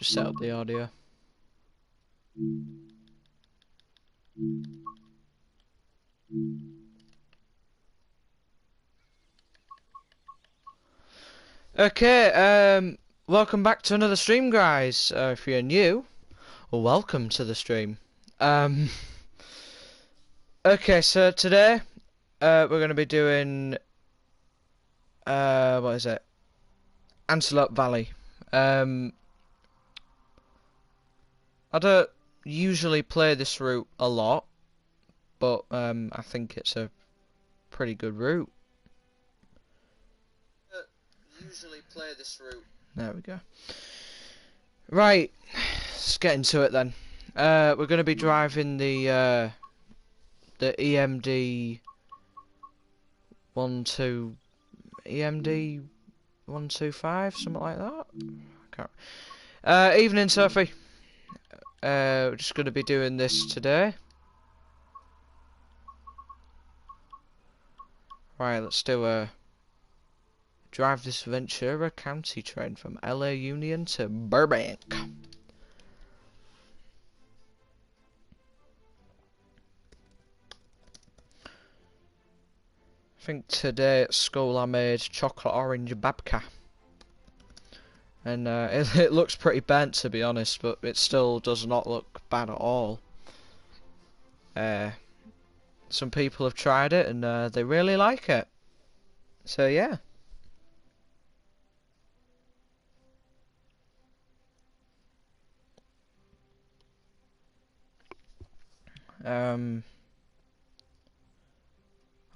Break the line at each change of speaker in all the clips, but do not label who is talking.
just set up the audio. Okay, welcome back to another stream, guys. If you're new, well, welcome to the stream. Okay, so today, we're going to be doing, what is it? Antelope Valley. I don't usually play this route a lot, but, I think it's a pretty good route. Usually play this route. There we go. Right, let's get into it then. We're going to be driving the EMD 125, something like that. Evening, Sophie. We're just going to be doing this today. Right, let's do a drive this Ventura County train from LA Union to Burbank. I think today at school I made chocolate orange babka. And it looks pretty bent, to be honest, but it still does not look bad at all. Some people have tried it and they really like it. So yeah.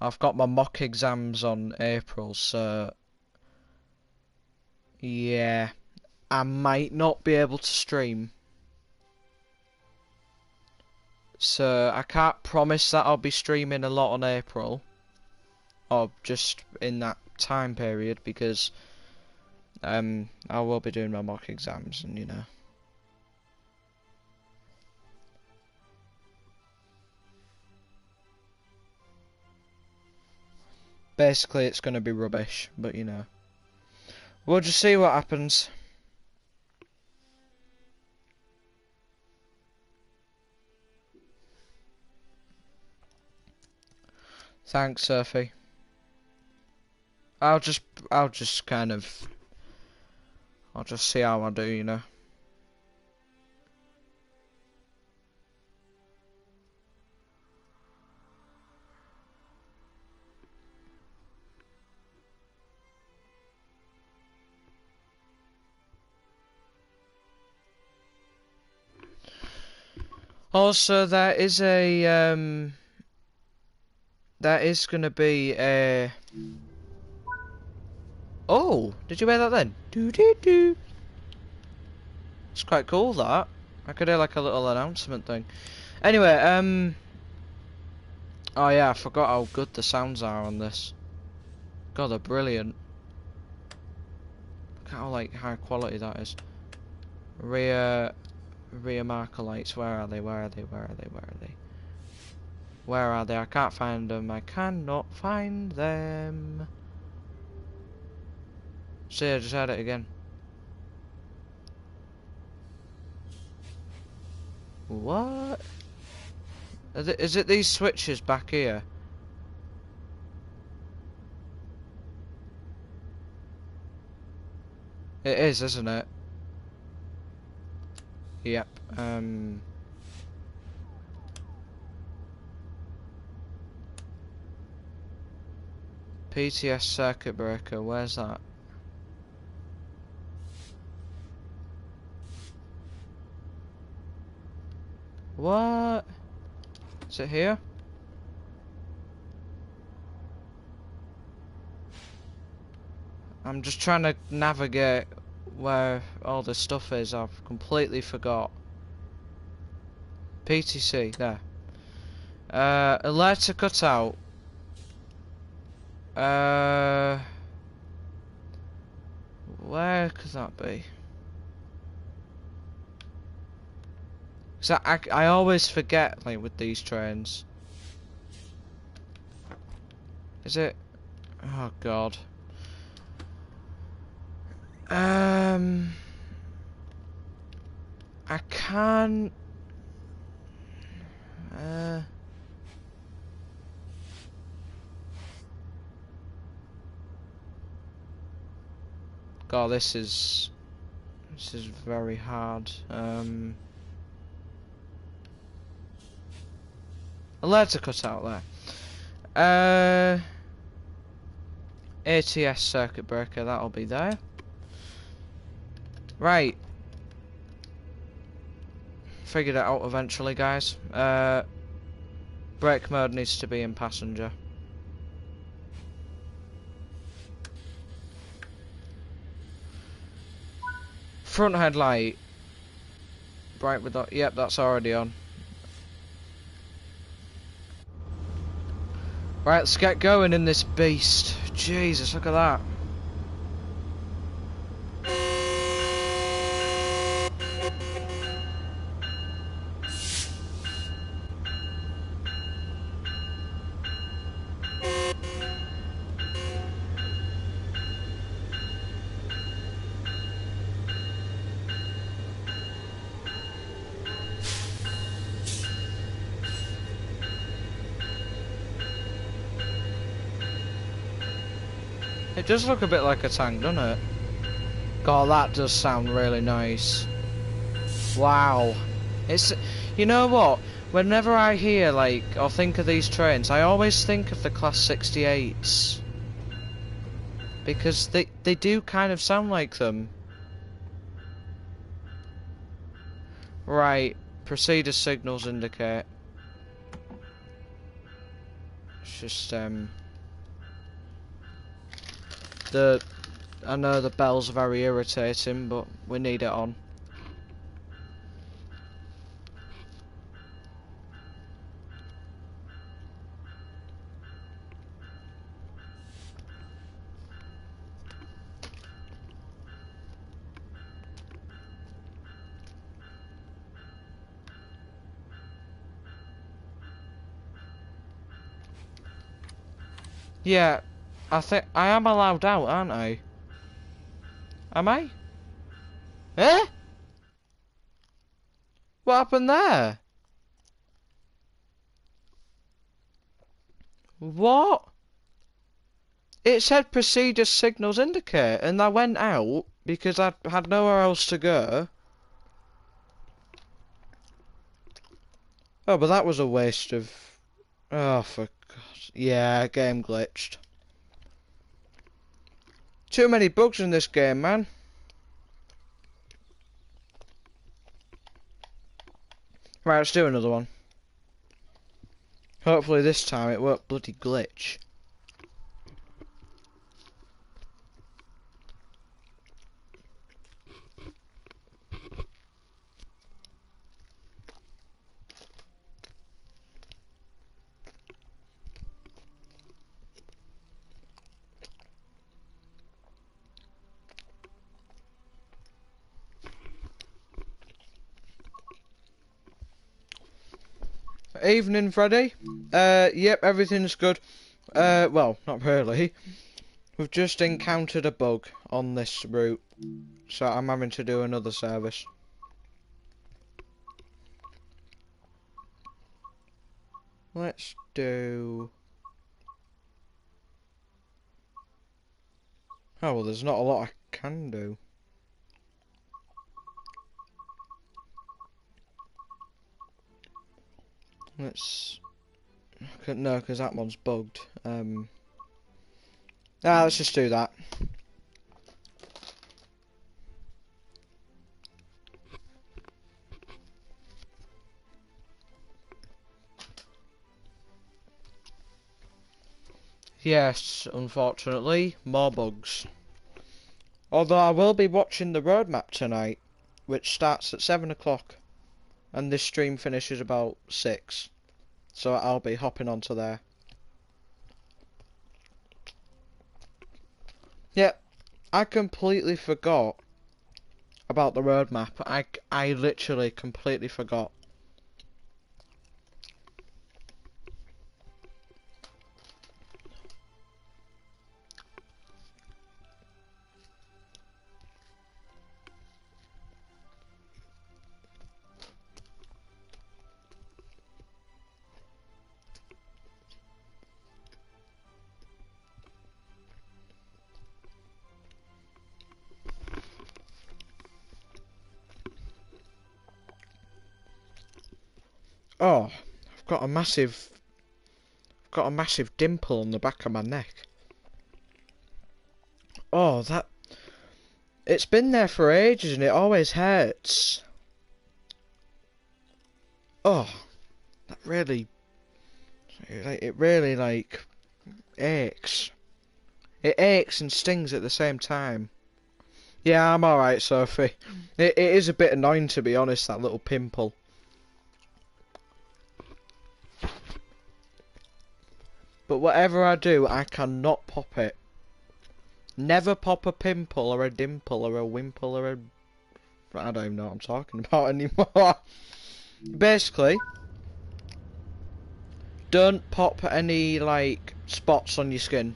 I've got my mock exams on April, so yeah, I might not be able to stream. So I can't promise that I'll be streaming a lot on April, or just in that time period, because I will be doing my mock exams, and you know. Basically, it's going to be rubbish, but you know. We'll just see what happens. Thanks, Sophie. I'll just kind of, I'll just see how I do, you know. Also, there is a there is gonna be a. Oh, did you hear that then? Doo doo doo. It's quite cool that. I could hear like a little announcement thing. Anyway, oh yeah, I forgot how good the sounds are on this. God, they're brilliant. Look at how like high quality that is. Rear marker lights. Where are they? Where are they? Where are they? Where are they? Where are they? I can't find them. I cannot find them. See, I just had it again. What? Is it these switches back here? It is, isn't it? Yep. PTS circuit breaker. Where's that? What? Is it here? I'm just trying to navigate where all this stuff is. I've completely forgot. PTC, there. A letter cut out. Where could that be? Cause I always forget, like, with these trains. Is it? Oh God. I can't... God, this is very hard. A letter cut out there. ATS circuit breaker, that'll be there. Right. Figured it out eventually, guys. Brake mode needs to be in passenger. Front headlight. Bright with that. Yep, that's already on. Right, let's get going in this beast. Jesus, look at that. It does look a bit like a tank, doesn't it? God, that does sound really nice. Wow. It's... You know what? Whenever I hear, like, or think of these trains, I always think of the Class 68s. Because they do kind of sound like them. Right. Proceed as signals indicate. It's just, I know the bell's very irritating, but we need it on. Yeah, I think I am allowed out, aren't I? Am I? Eh? What happened there? What? It said proceed as signals indicate, and I went out because I had nowhere else to go. Oh, but that was a waste of... Oh, for God. Yeah, game glitched. Too many bugs in this game, man. Right, let's do another one. Hopefully this time it won't bloody glitch. Evening, Freddy. Yep, everything's good. Well, not really. We've just encountered a bug on this route, so I'm having to do another service. Let's do... Oh, well, there's not a lot I can do. Let's... No, because that one's bugged. Let's just do that. Yes, unfortunately, more bugs. Although I will be watching the road map tonight, which starts at 7 o'clock, and this stream finishes about 6. So I'll be hopping onto there. Yeah, I completely forgot about the road map. I literally completely forgot. Oh, I've got a massive dimple on the back of my neck. Oh, it's been there for ages and it always hurts. Oh, that really, it really like aches. It aches and stings at the same time. Yeah, I'm alright, Sophie. It is a bit annoying, to be honest, that little pimple. But whatever I do, I cannot pop it. Never pop a pimple or a dimple or a wimple or a... I don't even know what I'm talking about anymore. Basically, don't pop any, like, spots on your skin.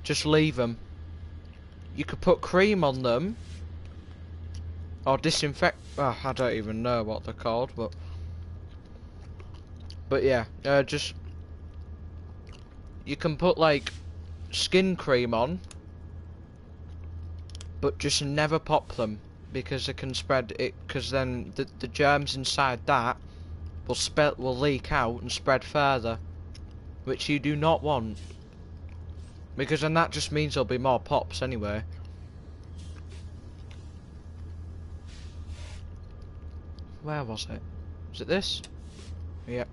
Just leave them. You could put cream on them. Or disinfect... Oh, I don't even know what they're called, but... But yeah, just... You can put, like, skin cream on. But just never pop them. Because it can spread it... Because then the germs inside that will leak out and spread further. Which you do not want. Because then that just means there'll be more pops anyway. Where was it? Was it this? Yep.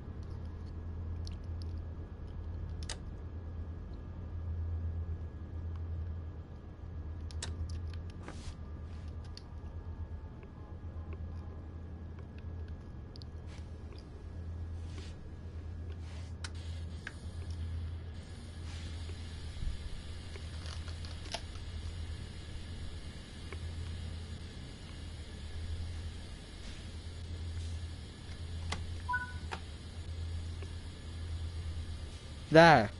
There.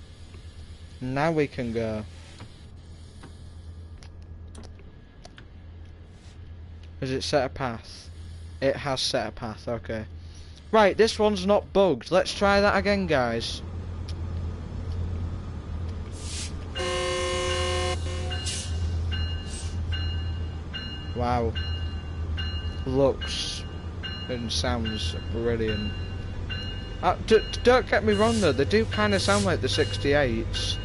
Now we can go. Has it set a path? It has set a path, okay. Right, this one's not bugged. Let's try that again, guys. Wow. Looks and sounds brilliant. Don't get me wrong though, they do kind of sound like the 68s.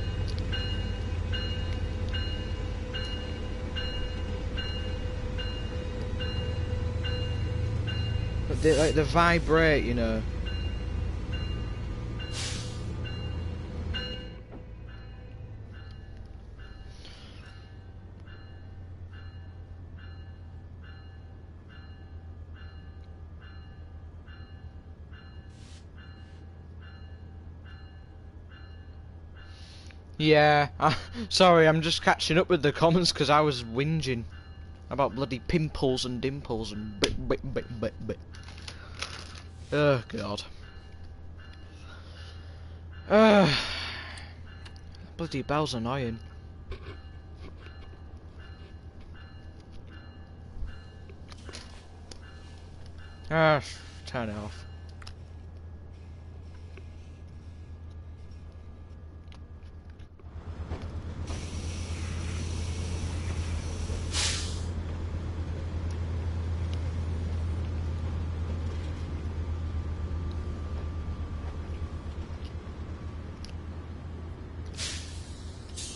But they vibrate, you know. Yeah, sorry, I'm just catching up with the comments because I was whinging about bloody pimples and dimples and bit. Oh god. Bloody bell's annoying. Turn it off.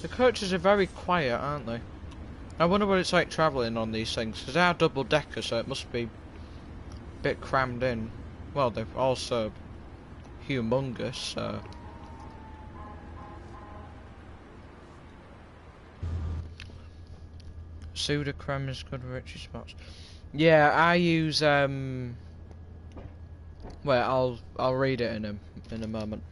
The coaches are very quiet, aren't they? I wonder what it's like travelling on these things, because they are double decker, so it must be a bit crammed in. Well, they're also humongous, so... Sudocrem is good for Richie spots. Yeah, I use Well, I'll read it in a moment.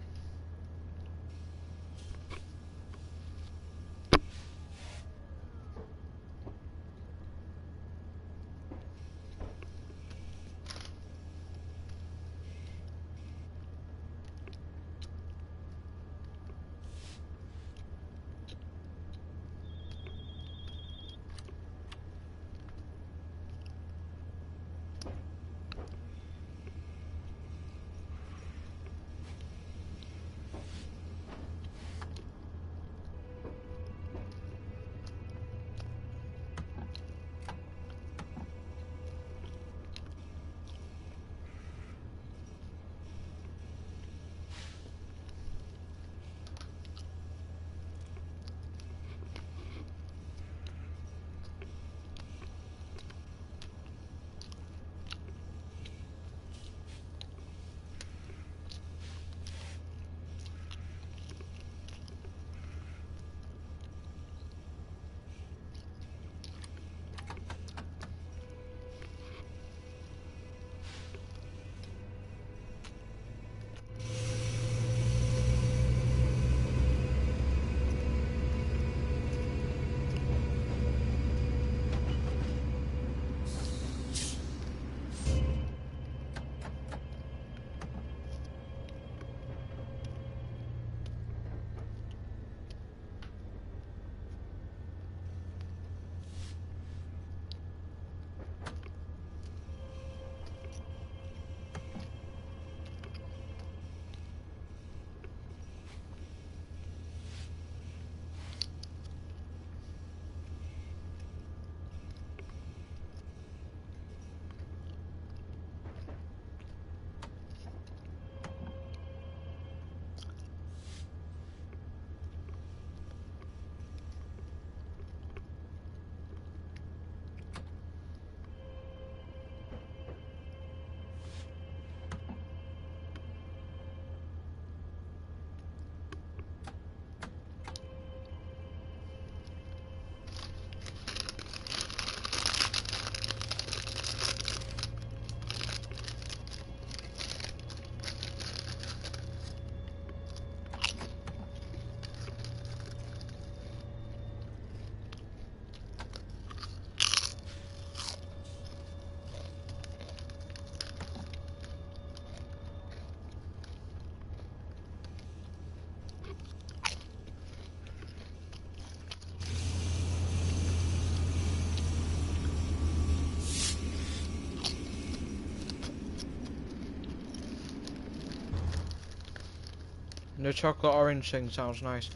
The chocolate orange thing sounds nice.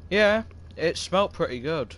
Yeah, it smelled pretty good.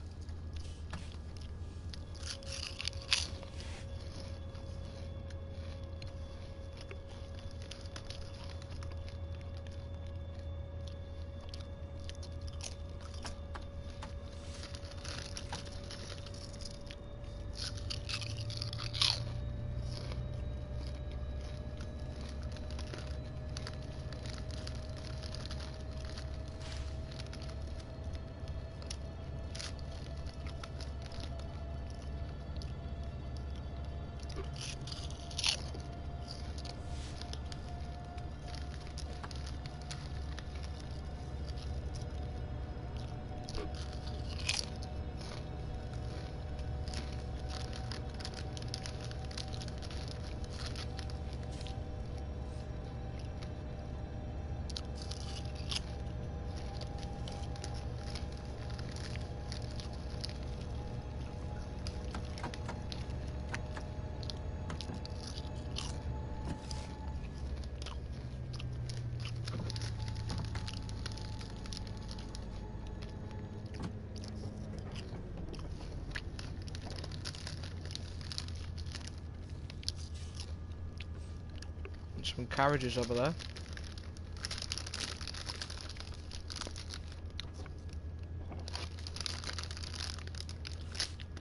Some carriages over there.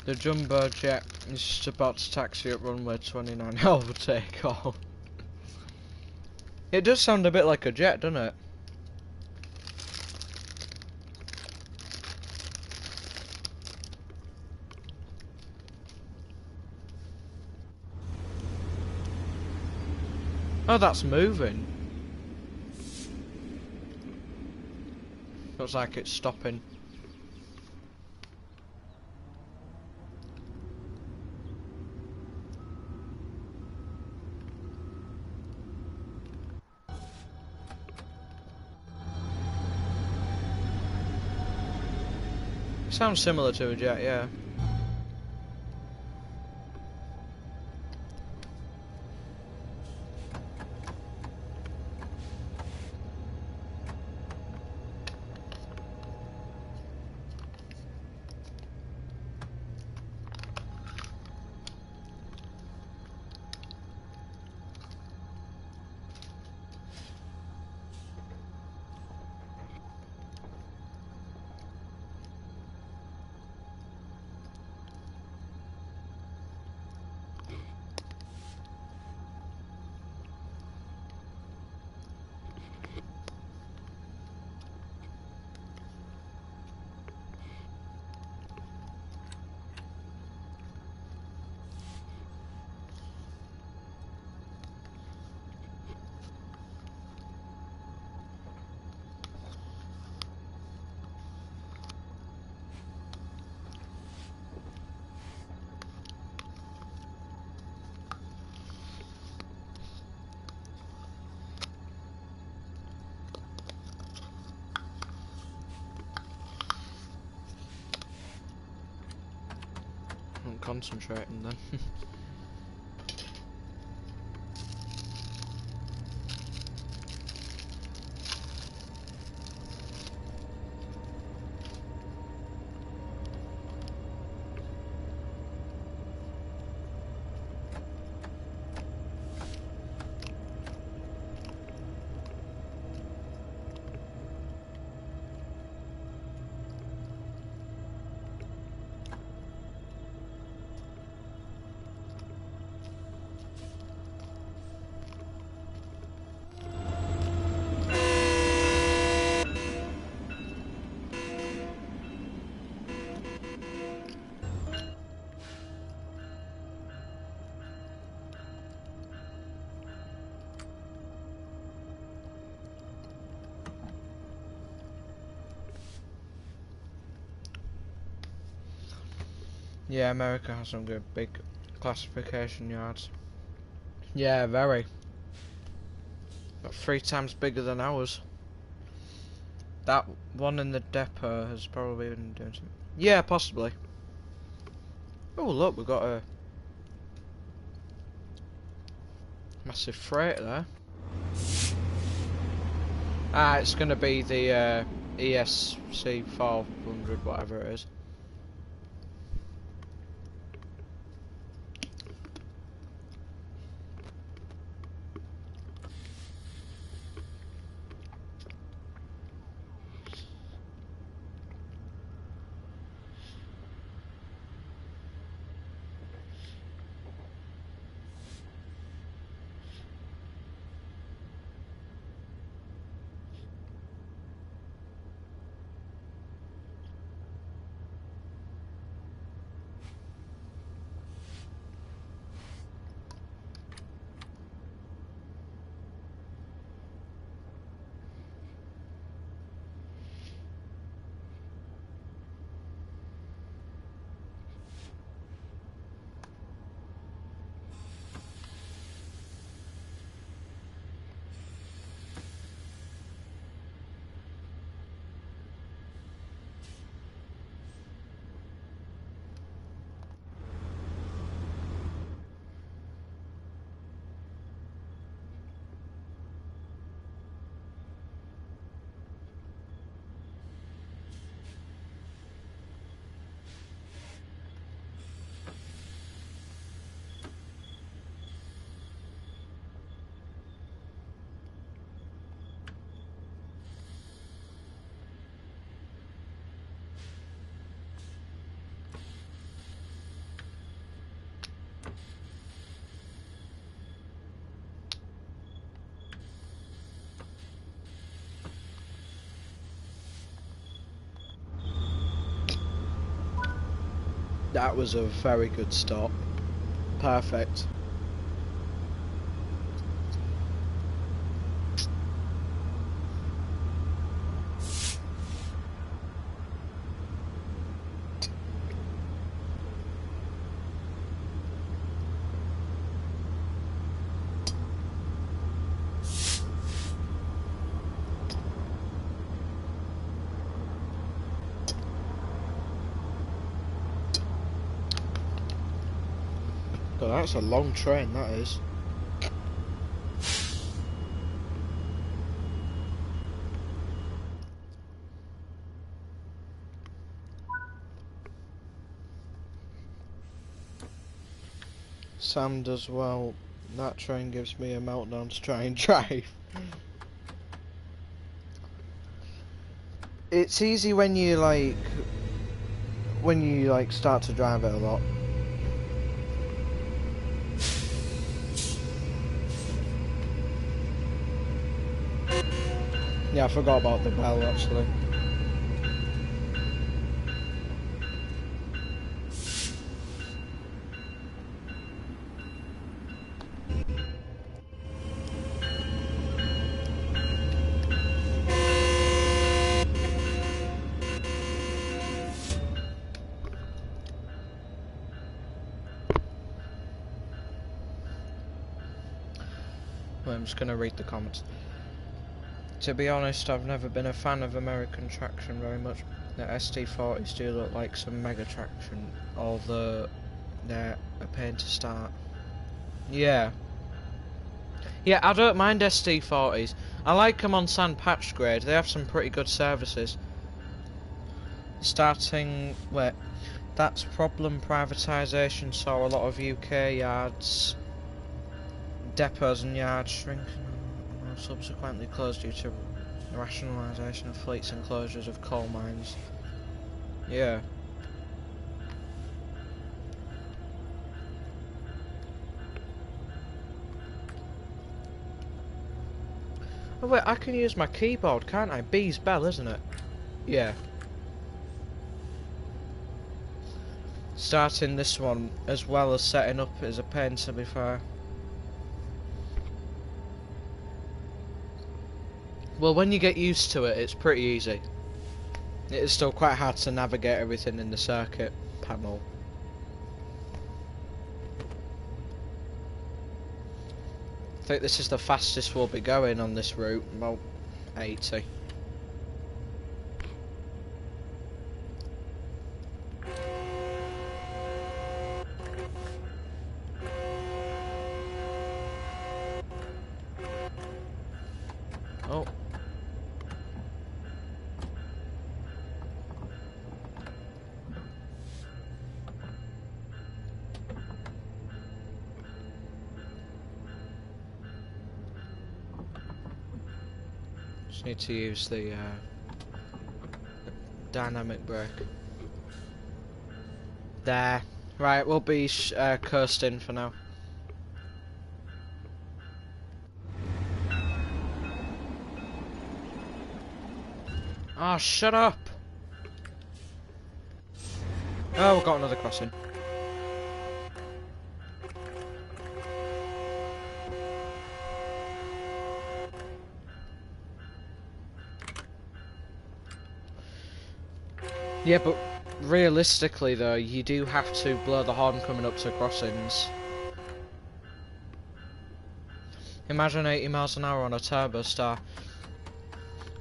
The jumbo jet is just about to taxi at runway 29. Hell of a takeoff. It does sound a bit like a jet, doesn't it? Oh, that's moving. Looks like it's stopping. Sounds similar to a jet, yeah. I'm concentrating then. Yeah, America has some good big classification yards. Yeah, very. About 3 times bigger than ours. That one in the depot has probably been doing something. Yeah, possibly. Oh look, we've got a massive freighter there. It's going to be the ESC 400, whatever it is. That was a very good stop. Perfect. God, that's a long train, that is. Sam does well. That train gives me a meltdown to try and drive. It's easy when you start to drive it a lot. Yeah, I forgot about the bell actually. I'm just gonna read the comments. To be honest, I've never been a fan of American traction very much. The ST40s do look like some mega traction, although they're a pain to start. Yeah. Yeah, I don't mind ST40s. I like them on sand patch grade. They have some pretty good services. Wait, that's problem privatisation saw a lot of UK yards, depots and yards shrink and subsequently closed due to rationalisation of fleets and closures of coal mines. Yeah. Oh wait, I can use my keyboard, can't I? B's bell, isn't it? Yeah. Starting this one as well as setting up is a pain, to be fair. Well, when you get used to it, it's pretty easy. It is still quite hard to navigate everything in the circuit panel. I think this is the fastest we'll be going on this route, about 80. Oh. Just need to use the dynamic brake. There. Right, we'll be coasting for now. Oh, shut up! Oh, we've got another crossing. Yeah, but realistically though, you do have to blow the horn coming up to crossings. Imagine 80 miles an hour on a turbo star.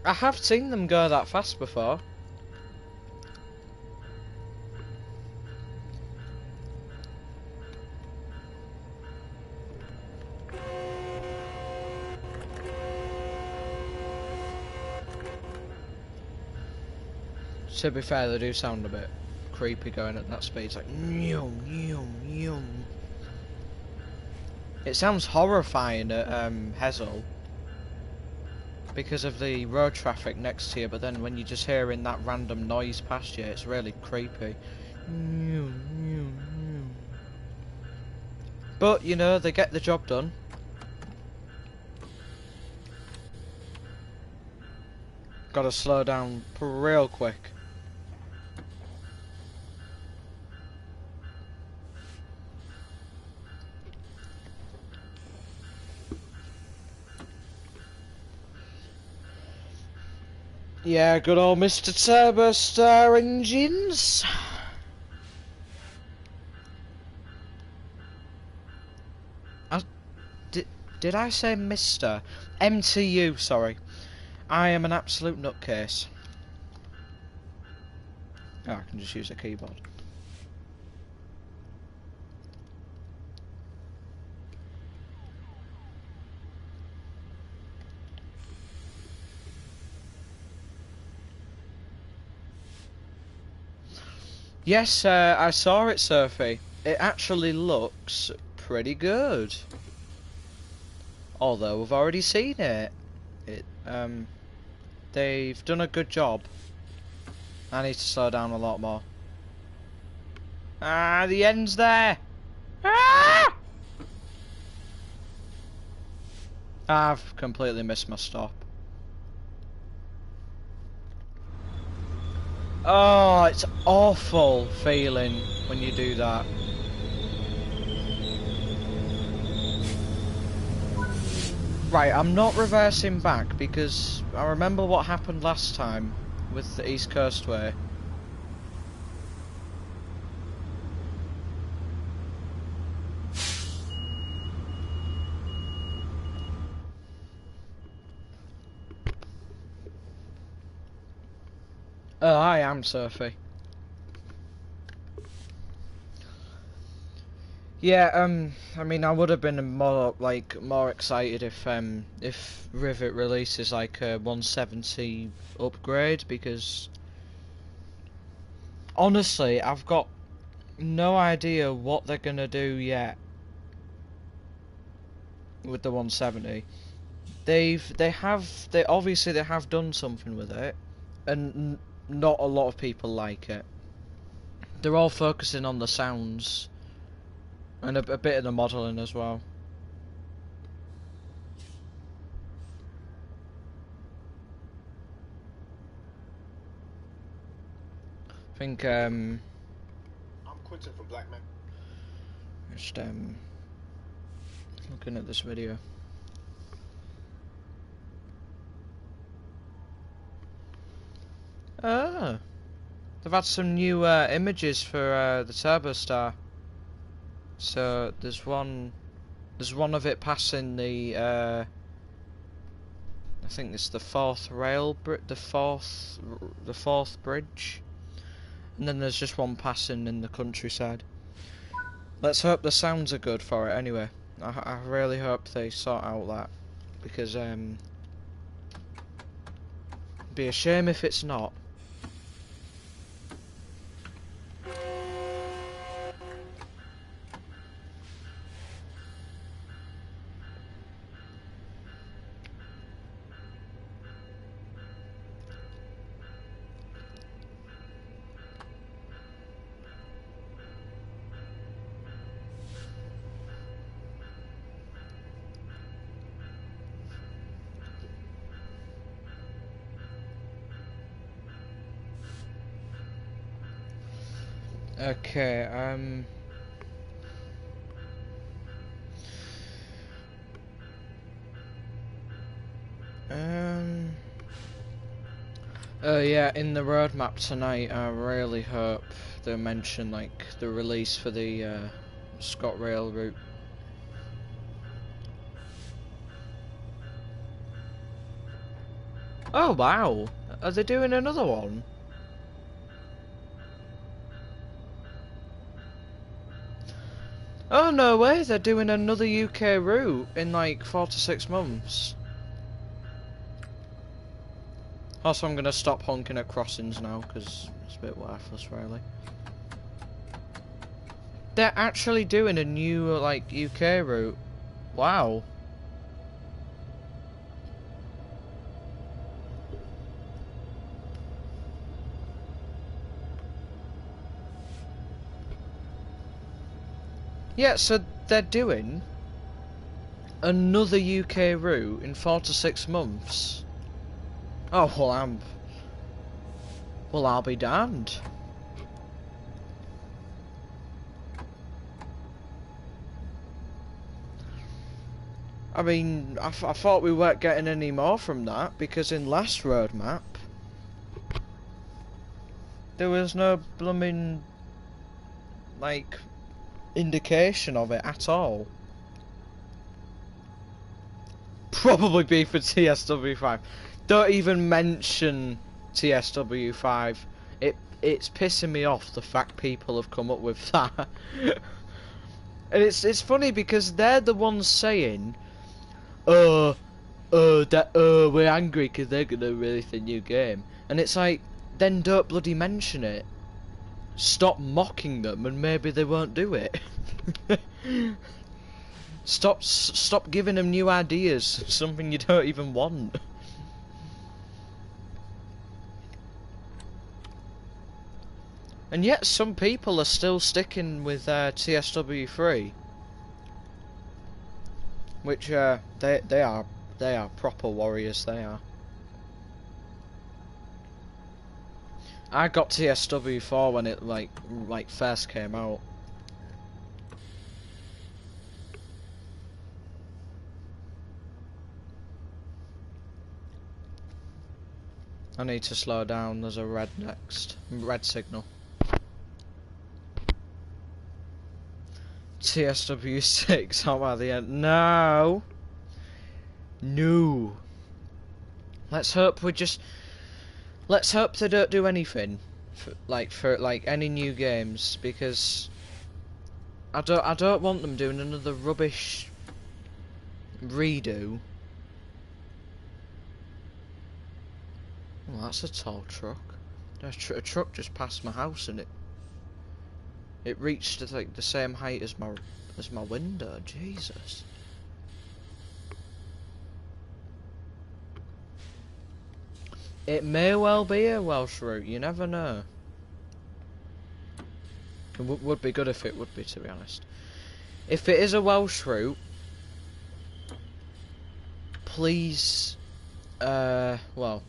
I have seen them go that fast before. To be fair, they do sound a bit creepy going at that speed. It's like yum yum yum. It sounds horrifying at Hezel because of the road traffic next to you, but then when you're just hearing that random noise past you, it's really creepy. Yum, yum, yum. But you know, they get the job done. Gotta slow down real quick. Yeah, good old Mr. Turbo Star engines. Did I say Mr? MTU, sorry. I am an absolute nutcase. Oh, I can just use a keyboard. Yes, I saw it, Surfy. It actually looks pretty good. Although we've already seen it. They've done a good job. I need to slow down a lot more. Ah, the end's there! Ah! I've completely missed my stop. Oh, it's awful feeling when you do that. Right, I'm not reversing back because I remember what happened last time with the East Coast Way. Oh, I am Surfy. Yeah, I mean, I would have been more excited if Rivet releases like a 170 upgrade, because honestly, I've got no idea what they're gonna do yet with the 170. They obviously they have done something with it, and not a lot of people like it. They're all focusing on the sounds and a bit of the modelling as well. I think
I'm Quentin from Blackman.
just looking at this video. Ah, they've had some new images for the Turbo Star. So there's one of it passing the I think it's the fourth the fourth bridge, and then there's just one passing in the countryside. Let's hope the sounds are good for it anyway. I really hope they sort out that, because it'd be a shame if it's not. Okay, yeah, in the roadmap tonight, I really hope they mention like the release for the ScotRail route. Oh wow, are they doing another one? Oh no way, they're doing another UK route in like 4 to 6 months. Also, I'm gonna stop honking at crossings now because it's a bit worthless, really. They're actually doing a new like UK route. Wow. Yeah, so they're doing another UK route in 4 to 6 months. Oh well, I'll be damned. I mean, I thought we weren't getting any more from that because in last roadmap there was no blooming like indication of it at all. Probably be for TSW5. Don't even mention TSW5. It's pissing me off the fact people have come up with that. And it's funny because they're the ones saying, we're angry because they're gonna release a new game, and it's like, then don't bloody mention it. Stop mocking them, and maybe they won't do it. Stop giving them new ideas, something you don't even want. And yet some people are still sticking with TSW3, which they are proper warriors. They are. I got TSW4 when it like first came out. I need to slow down. There's a red signal. TSW6, how about the end? No! No! Let's hope they don't do anything for any new games, because I don't want them doing another rubbish redo. Well, that's a tall truck. A truck just passed my house and it reached like the same height as my window. Jesus. It may well be a Welsh route. You never know. It would be good if it would be, to be honest. If it is a Welsh route, please, well,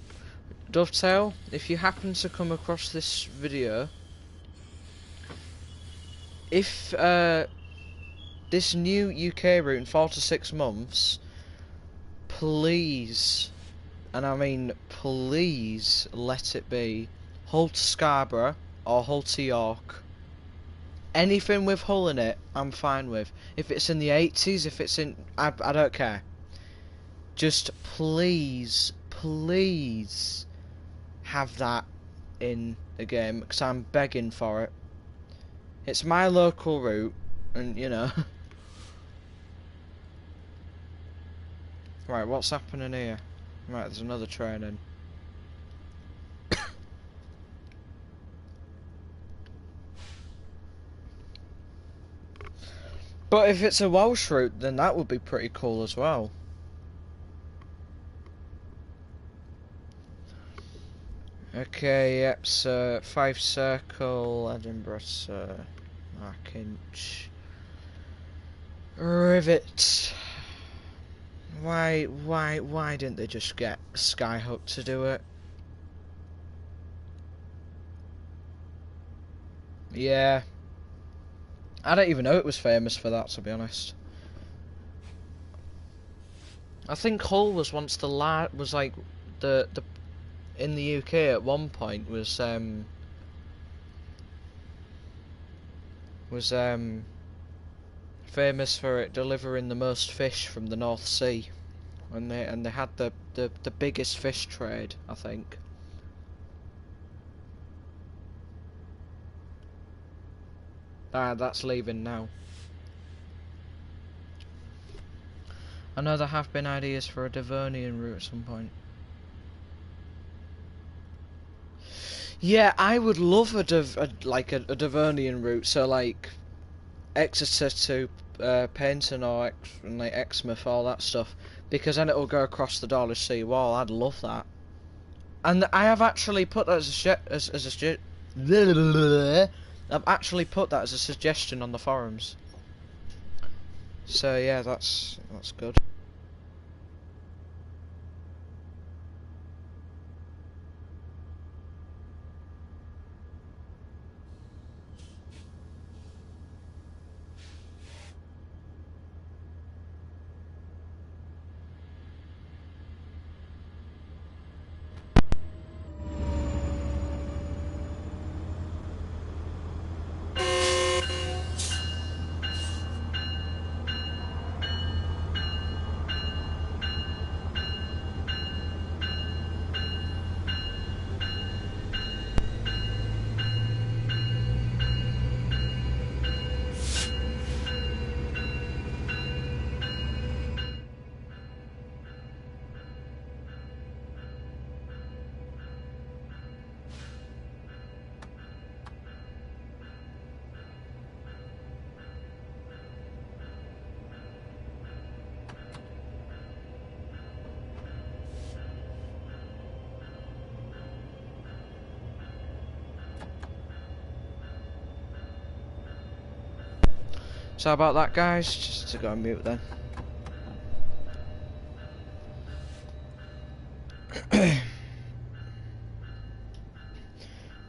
Dovetail, if you happen to come across this video, if this new UK route in 4 to 6 months, please, and I mean please, let it be Hull to Scarborough or Hull to York. Anything with Hull in it, I'm fine with. If it's in the 80s, if it's in, I don't care. Just please have that in the game, because I'm begging for it. It's my local route, and you know. Right, what's happening here? Right, there's another train in. But if it's a Welsh route, then that would be pretty cool as well. Okay, yep, so 5 Circle, Edinburgh, Markinch, Rivet. Why didn't they just get Skyhook to do it? Yeah. I don't even know it was famous for that, to be honest. I think Hull was once the like the in the UK at one point was famous for it delivering the most fish from the North Sea, and they had the biggest fish trade, I think. Ah, that's leaving now. I know there have been ideas for a Devonian route at some point. Yeah, I would love a Devonian route, so like Exeter to Paignton or like Exmouth, all that stuff, because then it will go across the Dawlish Sea Wall. I'd love that. And I have actually put that I've actually put that as a suggestion on the forums. So yeah, that's good. So how about that, guys? Just to go on mute then.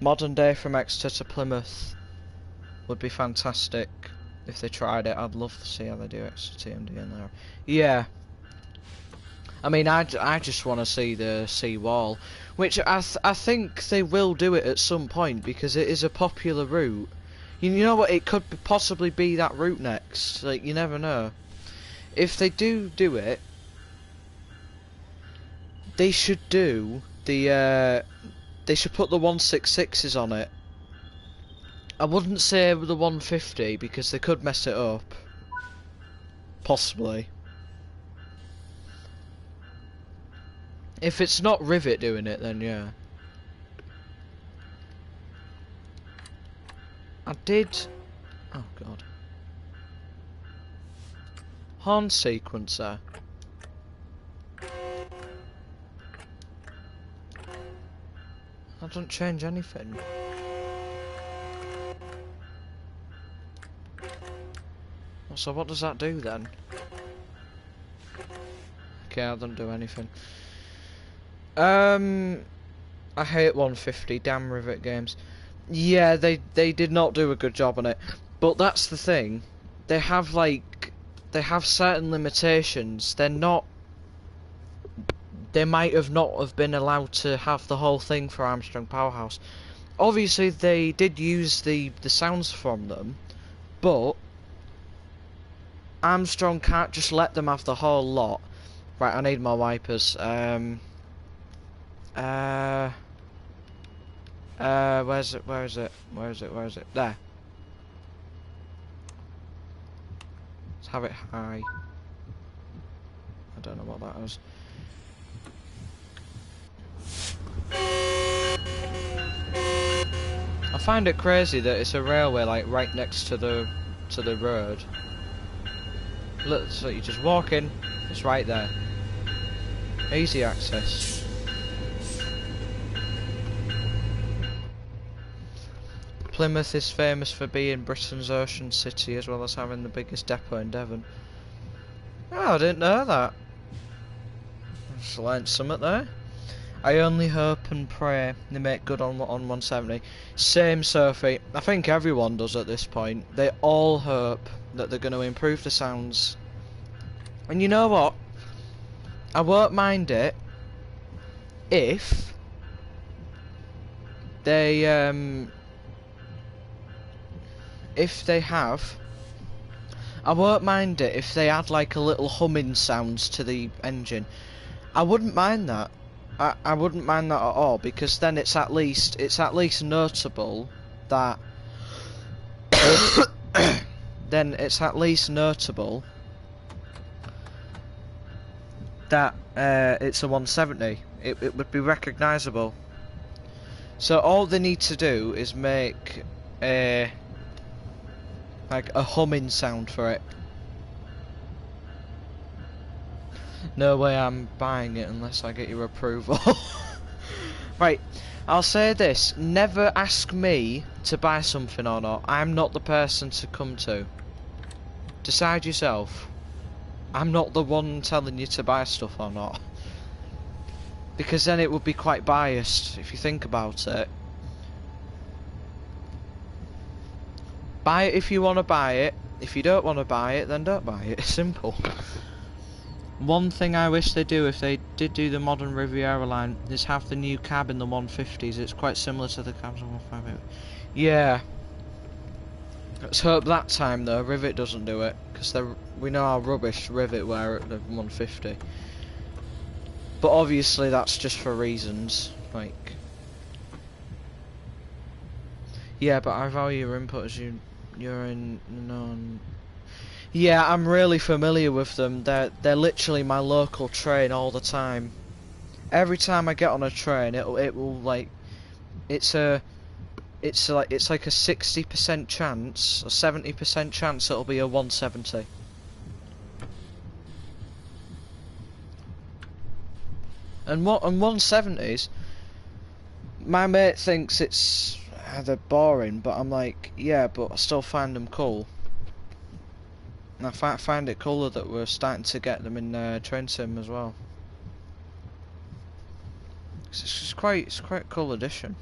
Modern day from Exeter to Plymouth would be fantastic if they tried it. I'd love to see how they do Exeter TMD in there. Yeah. I mean, I just want to see the sea wall, which I think they will do it at some point because it is a popular route. You know what? It could possibly be that route next. Like, you never know. If they do it, they should do the they should put the 166s on it. I wouldn't say the 150 because they could mess it up. Possibly. If it's not Rivet doing it, then yeah. I did... Oh god. Horn sequencer. That doesn't change anything. So what does that do then? Okay, I don't do anything. I hate 150, damn Rivet games. Yeah, they did not do a good job on it. But that's the thing. They have certain limitations. They might have not have been allowed to have the whole thing for Armstrong Powerhouse. Obviously they did use the sounds from them, but Armstrong can't just let them have the whole lot. Right, I need more wipers. Where's it? Where is it? Where is it? Where is it? There. Let's have it high. I don't know what that is. I find it crazy that it's a railway like right next to the road. Look, so you just walk in, it's right there. Easy access. Plymouth is famous for being Britain's ocean city as well as having the biggest depot in Devon. Oh, I didn't know that. I just learnt something there. I only hope and pray they make good on 170. Same, Sophie. I think everyone does at this point. They all hope that they're going to improve the sounds. And you know what? I won't mind it if they have. I won't mind it if they add like a little humming sounds to the engine. I wouldn't mind that. I wouldn't mind that at all, because then it's at least notable that then it's at least notable that it's a 170. It would be recognisable. So all they need to do is make a like a humming sound for it. No way I'm buying it unless I get your approval. Right, I'll say this, never ask me to buy something or not. I'm not the person to come to. Decide yourself. I'm not the one telling you to buy stuff or not. Because then it would be quite biased, if you think about it. Buy it if you want to buy it. If you don't want to buy it, then don't buy it. Simple. One thing I wish they do, if they did do the modern Riviera line, is have the new cab in the 150s. It's quite similar to the cabs on 158. Yeah. Let's hope that time though Rivet doesn't do it, because we know how rubbish Rivet were at the 150. But obviously that's just for reasons like. Yeah, but I value your input as you're in non. Yeah, I'm really familiar with them. They're literally my local train all the time. Every time I get on a train, it will like, it's like a 60% chance, a 70% chance it'll be a 170. And 170s, my mate thinks they're boring, but I'm like, yeah, but I still find them cool. And I find it cooler that we're starting to get them in train sim as well. It's quite a cool addition.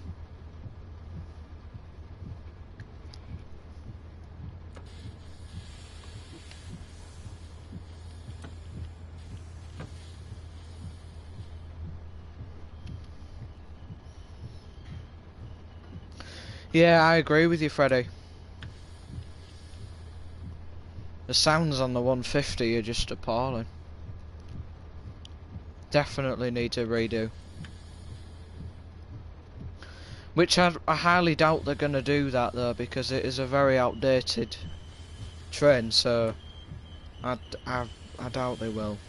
Yeah, I agree with you, Freddie. The sounds on the 150 are just appalling. Definitely need a redo. Which I highly doubt they're going to do that though, because it is a very outdated train, so I doubt they will.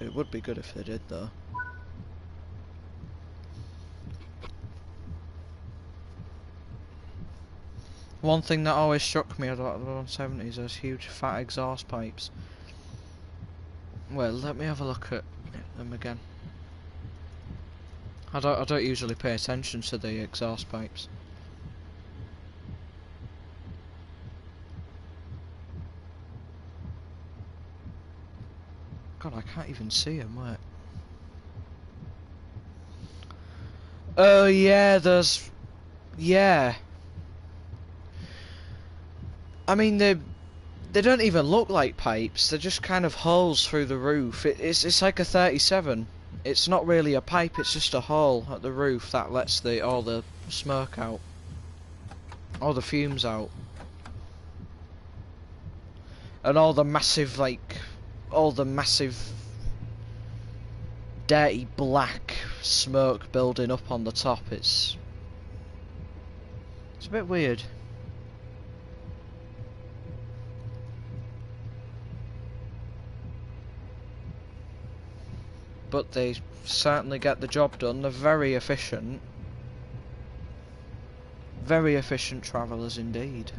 It would be good if they did though. One thing that always struck me about the 170s, those huge fat exhaust pipes. Well, let me have a look at them again. I don't usually pay attention to the exhaust pipes. God, I can't even see them. Wait. Oh yeah, there's. Yeah. I mean, they don't even look like pipes. They're just kind of holes through the roof. It's like a 37. It's not really a pipe. It's just a hole at the roof that lets all the smoke out, all the fumes out, and all the massive dirty black smoke building up on the top. It's a bit weird. But they certainly get the job done. They're very efficient. Very efficient travellers indeed.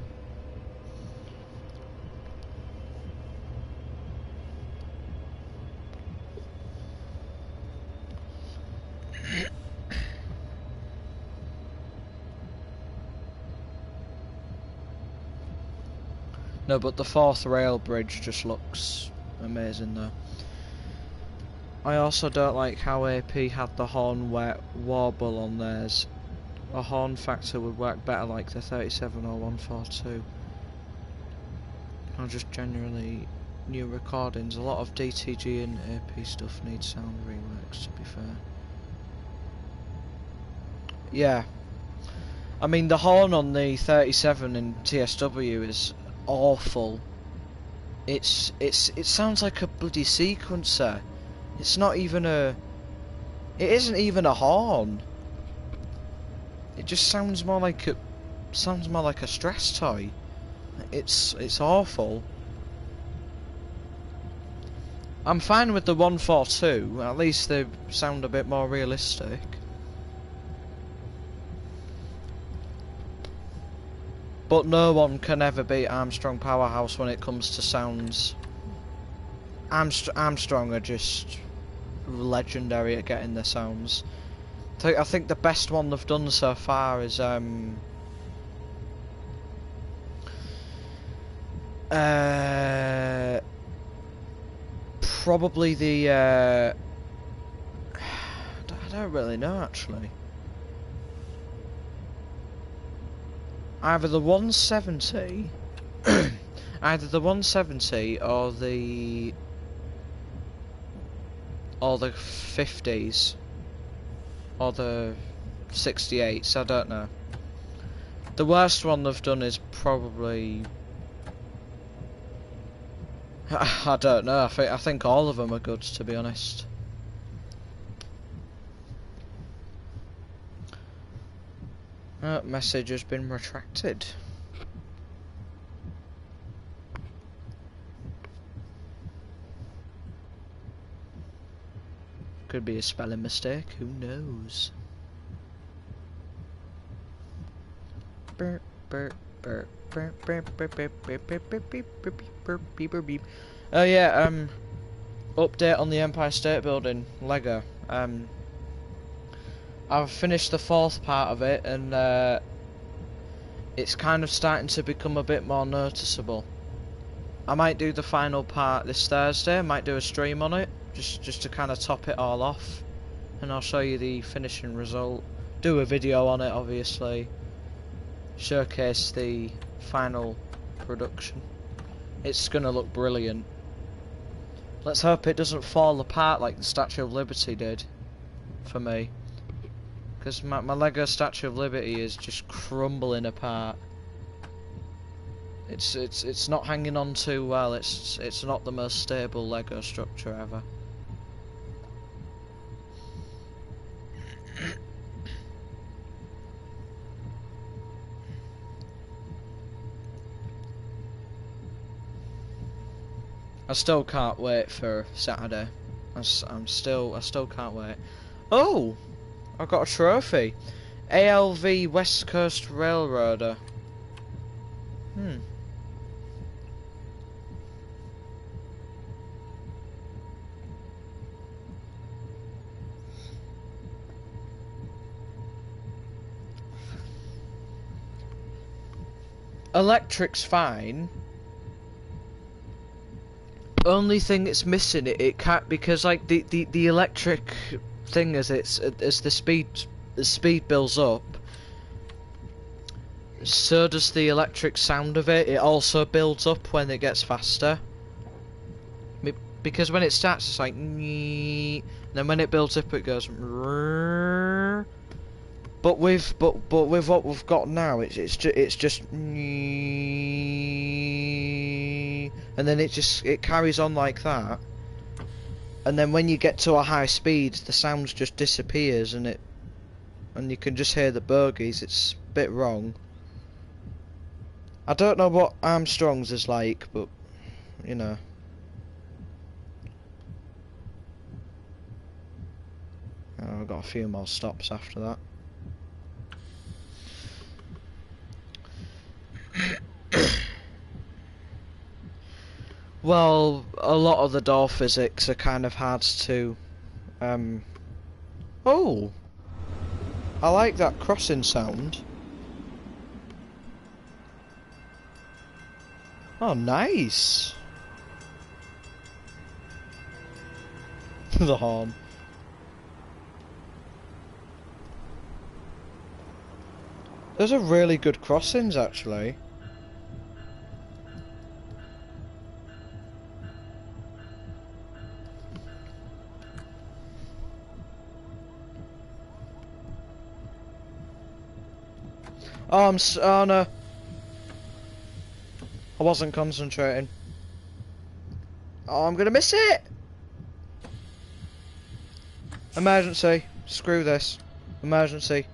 No, but the fourth rail bridge just looks amazing though. I also don't like how AP had the horn warble on theirs. A horn factor would work better like the 37 or 142. Or just generally new recordings. A lot of DTG and AP stuff needs sound reworks, to be fair. Yeah. I mean, the horn on the 37 in TSW is awful. It sounds like a bloody sequencer. It's not even a... It isn't even a horn. It just sounds more like a... Sounds more like a stress toy. It's awful. I'm fine with the 142. At least they sound a bit more realistic. But no one can ever beat Armstrong Powerhouse when it comes to sounds. Armstrong are just legendary at getting the sounds. I think the best one they've done so far is probably the I don't really know actually. Either the 170, either the 170 or the 50s or the 68s. I don't know. The worst one they've done is probably I don't know. I think all of them are good, to be honest. Message has been retracted. Could be a spelling mistake, who knows? Oh yeah, update on the Empire State Building, Lego. I've finished the fourth part of it, and it's kind of starting to become a bit more noticeable. I might do the final part this Thursday. I might do a stream on it, just to kind of top it all off, and I'll show you the finishing result. Do a video on it, obviously. Showcase the final production. It's gonna look brilliant. Let's hope it doesn't fall apart like the Statue of Liberty did for me. Because my Lego Statue of Liberty is just crumbling apart. It's not hanging on too well. It's not the most stable Lego structure ever. I still can't wait for Saturday. I still can't wait. Oh, I got a trophy. ALV West Coast Railroader. Electric's fine. Only thing it's missing, it can't, because like the electric thing as the speed builds up, so does the electric sound of it. It also builds up when it gets faster. Because when it starts, it's like, and then when it builds up, it goes. But with what we've got now, it's just, and then it carries on like that. And then when you get to a high speed, the sound just disappears, and you can just hear the bogies. It's a bit wrong. I don't know what Armstrong's is like, but you know. Oh, I've got a few more stops after that. Well, a lot of the door physics are kind of hard to... Oh! I like that crossing sound. Oh, nice! The horn. Those are really good crossings, actually. Oh, oh no. I wasn't concentrating. Oh, I'm gonna miss it! Emergency. Screw this. Emergency.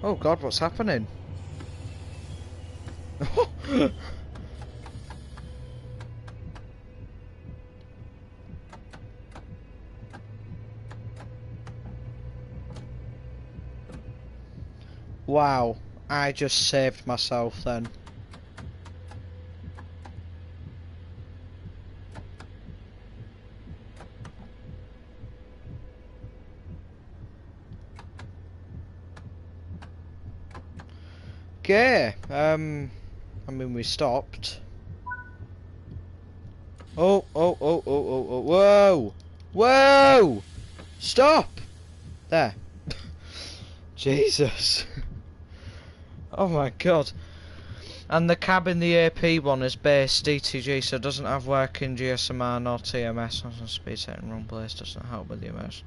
Oh god, what's happening? Wow, I just saved myself then. Okay, I mean we stopped. Oh, whoa! Whoa! Stop! There. Jesus. Oh my god. And the cab in the AP one is base DTG, so it doesn't have working GSMR nor TMS. On speed setting wrong place doesn't help with the immersion.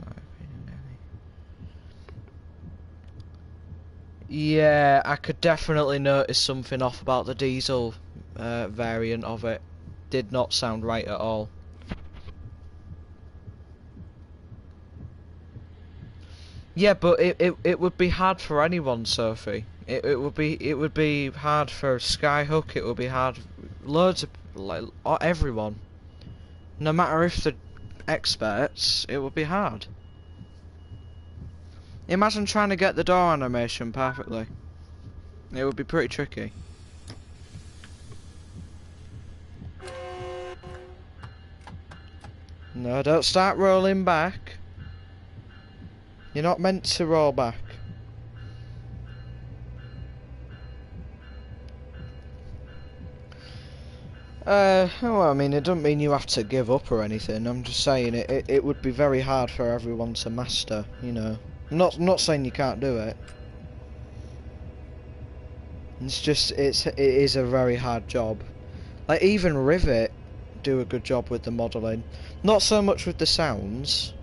Yeah, I could definitely notice something off about the diesel variant of it. Did not sound right at all. Yeah, but it would be hard for anyone, Sophie. It would be hard for Skyhook. It would be hard, loads of like everyone. No matter if they're experts, it would be hard. Imagine trying to get the door animation perfectly. It would be pretty tricky. No, don't start rolling back. You're not meant to roll back. Well, I mean, it doesn't mean you have to give up or anything. I'm just saying it would be very hard for everyone to master, you know. I'm not saying you can't do it. It's just it is a very hard job. Like even Rivet do a good job with the modelling. Not so much with the sounds,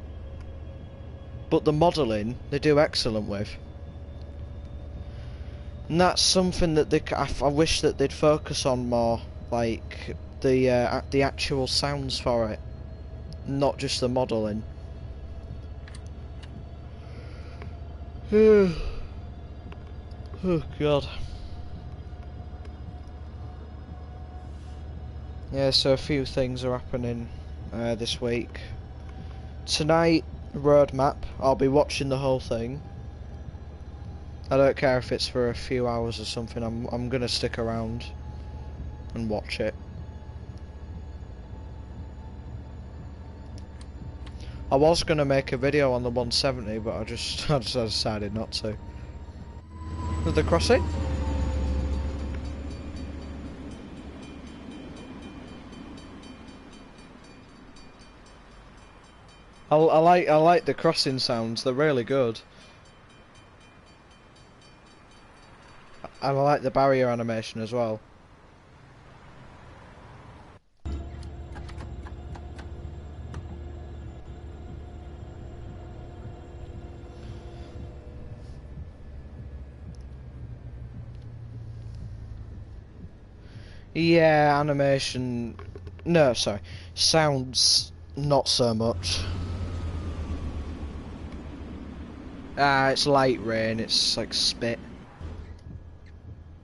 but the modelling they do excellent with. And that's something that I wish that they'd focus on more, like the actual sounds for it, not just the modelling. Oh god. Yeah, so a few things are happening this week. Tonight, roadmap. I'll be watching the whole thing. I don't care if it's for a few hours or something. I'm gonna stick around and watch it. I was gonna make a video on the 170, but I just decided not to. With the crossing? I like the crossing sounds. They're really good. And I like the barrier animation as well. Yeah, animation... No, sorry. Sounds not so much. It's light rain, it's like spit.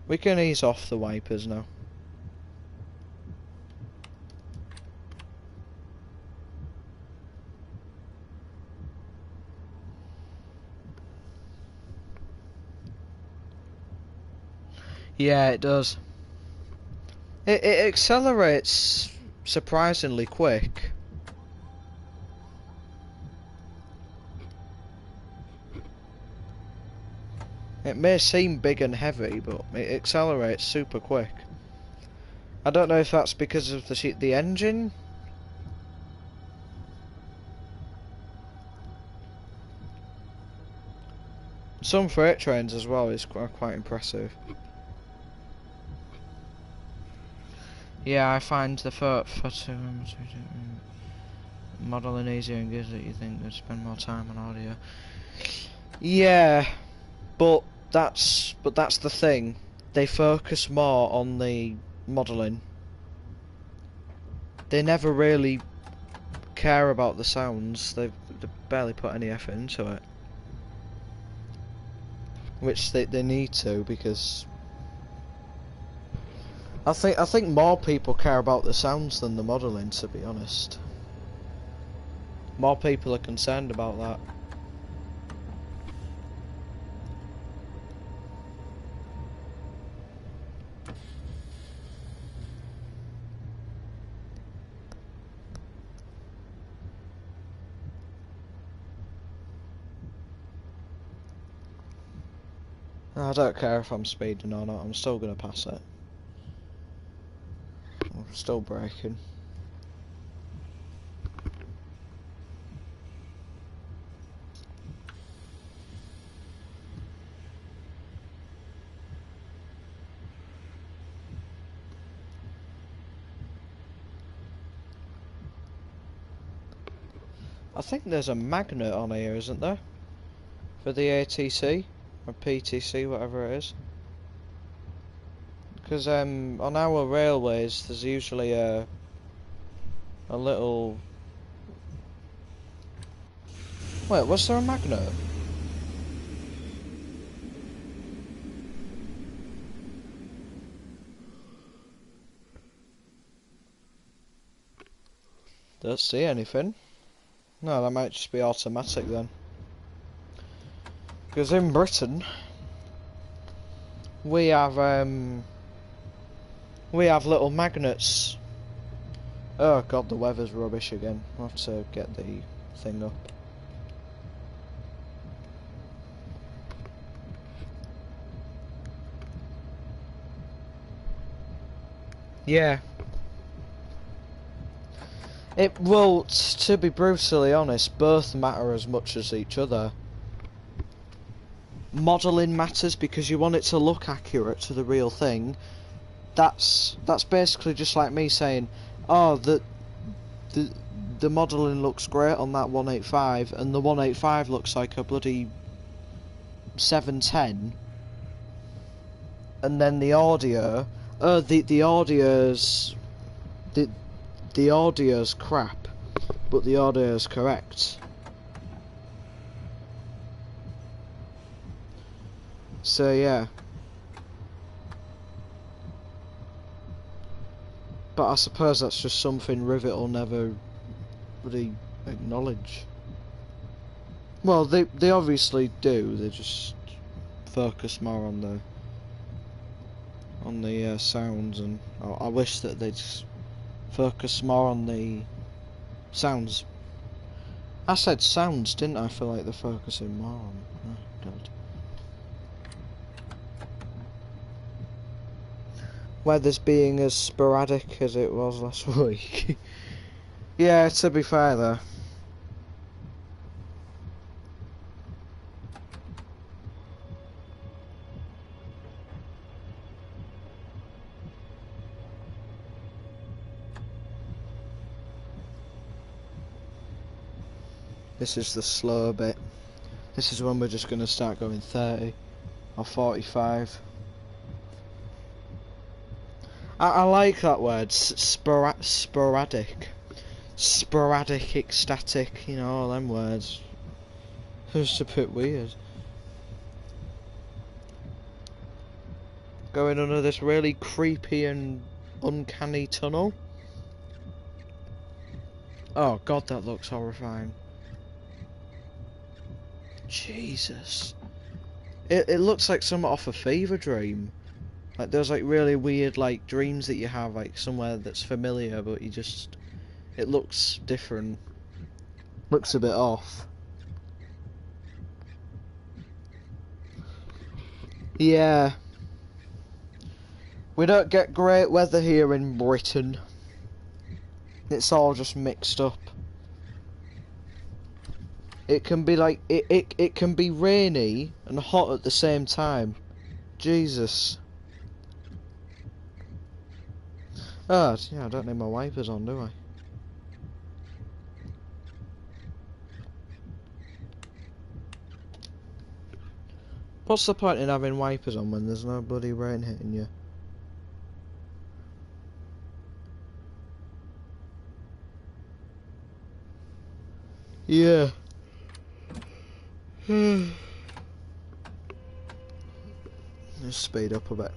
We can ease off the wipers now. Yeah, it does. It accelerates surprisingly quick. It may seem big and heavy, but it accelerates super quick. I don't know if that's because of the engine. Some freight trains as well is quite impressive. Yeah, I find the photo modelling easier and gives it you think they'd spend more time on audio. Yeah, but that's the thing. They focus more on the modelling. They never really care about the sounds. They barely put any effort into it, which they need to, because I think more people care about the sounds than the modelling, to be honest. More people are concerned about that. I don't care if I'm speeding or not, I'm still gonna pass it. I'm still braking. I think there's a magnet on here, isn't there? For the ATC or PTC, whatever it is. Because on our railways, there's usually a little. Wait, was there a magnet? Don't see anything. No, that might just be automatic then. Because in Britain, we have little magnets. Oh god, the weather's rubbish again. I'll have to get the thing up. Yeah. It will, to be brutally honest, both matter as much as each other. Modelling matters because you want it to look accurate to the real thing. That's basically just like me saying, oh, the modelling looks great on that 185, and the 185 looks like a bloody 710. And then the audio, the audio's crap, but the audio's correct. So yeah. But I suppose that's just something Rivet will never really acknowledge. Well, they obviously do. They just focus more on the sounds, and I wish that they'd just focus more on the sounds. I said sounds, didn't I? I feel like they're focusing more on. Oh god. Weather's being as sporadic as it was last week. Yeah, to be fair though. This is the slow bit. This is when we're just going to start going 30 or 45. I like that word, sporadic. Sporadic, ecstatic, you know, all them words. It's a bit weird. Going under this really creepy and uncanny tunnel. Oh god, that looks horrifying. Jesus. It looks like something off a fever dream. Like those like really weird like dreams that you have like somewhere that's familiar, but it looks different. Looks a bit off. Yeah. We don't get great weather here in Britain. It's all just mixed up. It can be like it can be rainy and hot at the same time. Jesus. Oh, yeah, I don't need my wipers on, do I? What's the point in having wipers on when there's no bloody rain hitting you? Yeah. Just speed up a bit.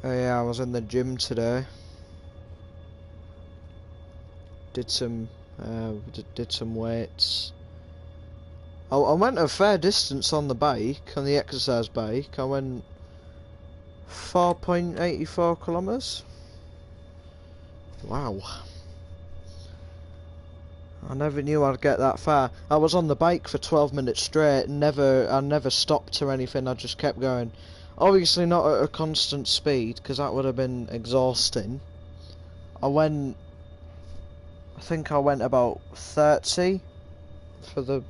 Oh yeah, I was in the gym today. Did some weights. I went a fair distance on the bike, on the exercise bike. I went 4.84 kilometers. Wow. I never knew I'd get that far. I was on the bike for 12 minutes straight. I never stopped or anything. I just kept going. Obviously not at a constant speed, because that would have been exhausting. I think I went about 30 for the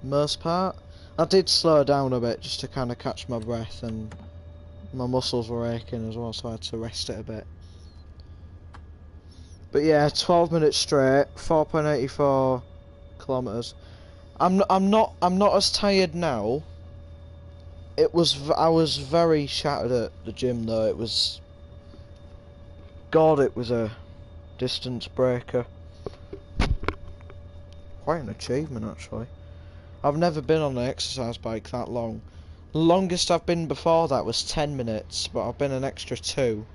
most part. I did slow down a bit just to kind of catch my breath, and my muscles were aching as well, so I had to rest it a bit. But yeah, 12 minutes straight, 4.84 kilometers. I'm not as tired now. I was very shattered at the gym though. It was a distance breaker. Quite an achievement actually. I've never been on an exercise bike that long. The longest I've been before that was 10 minutes, but I've been an extra 2.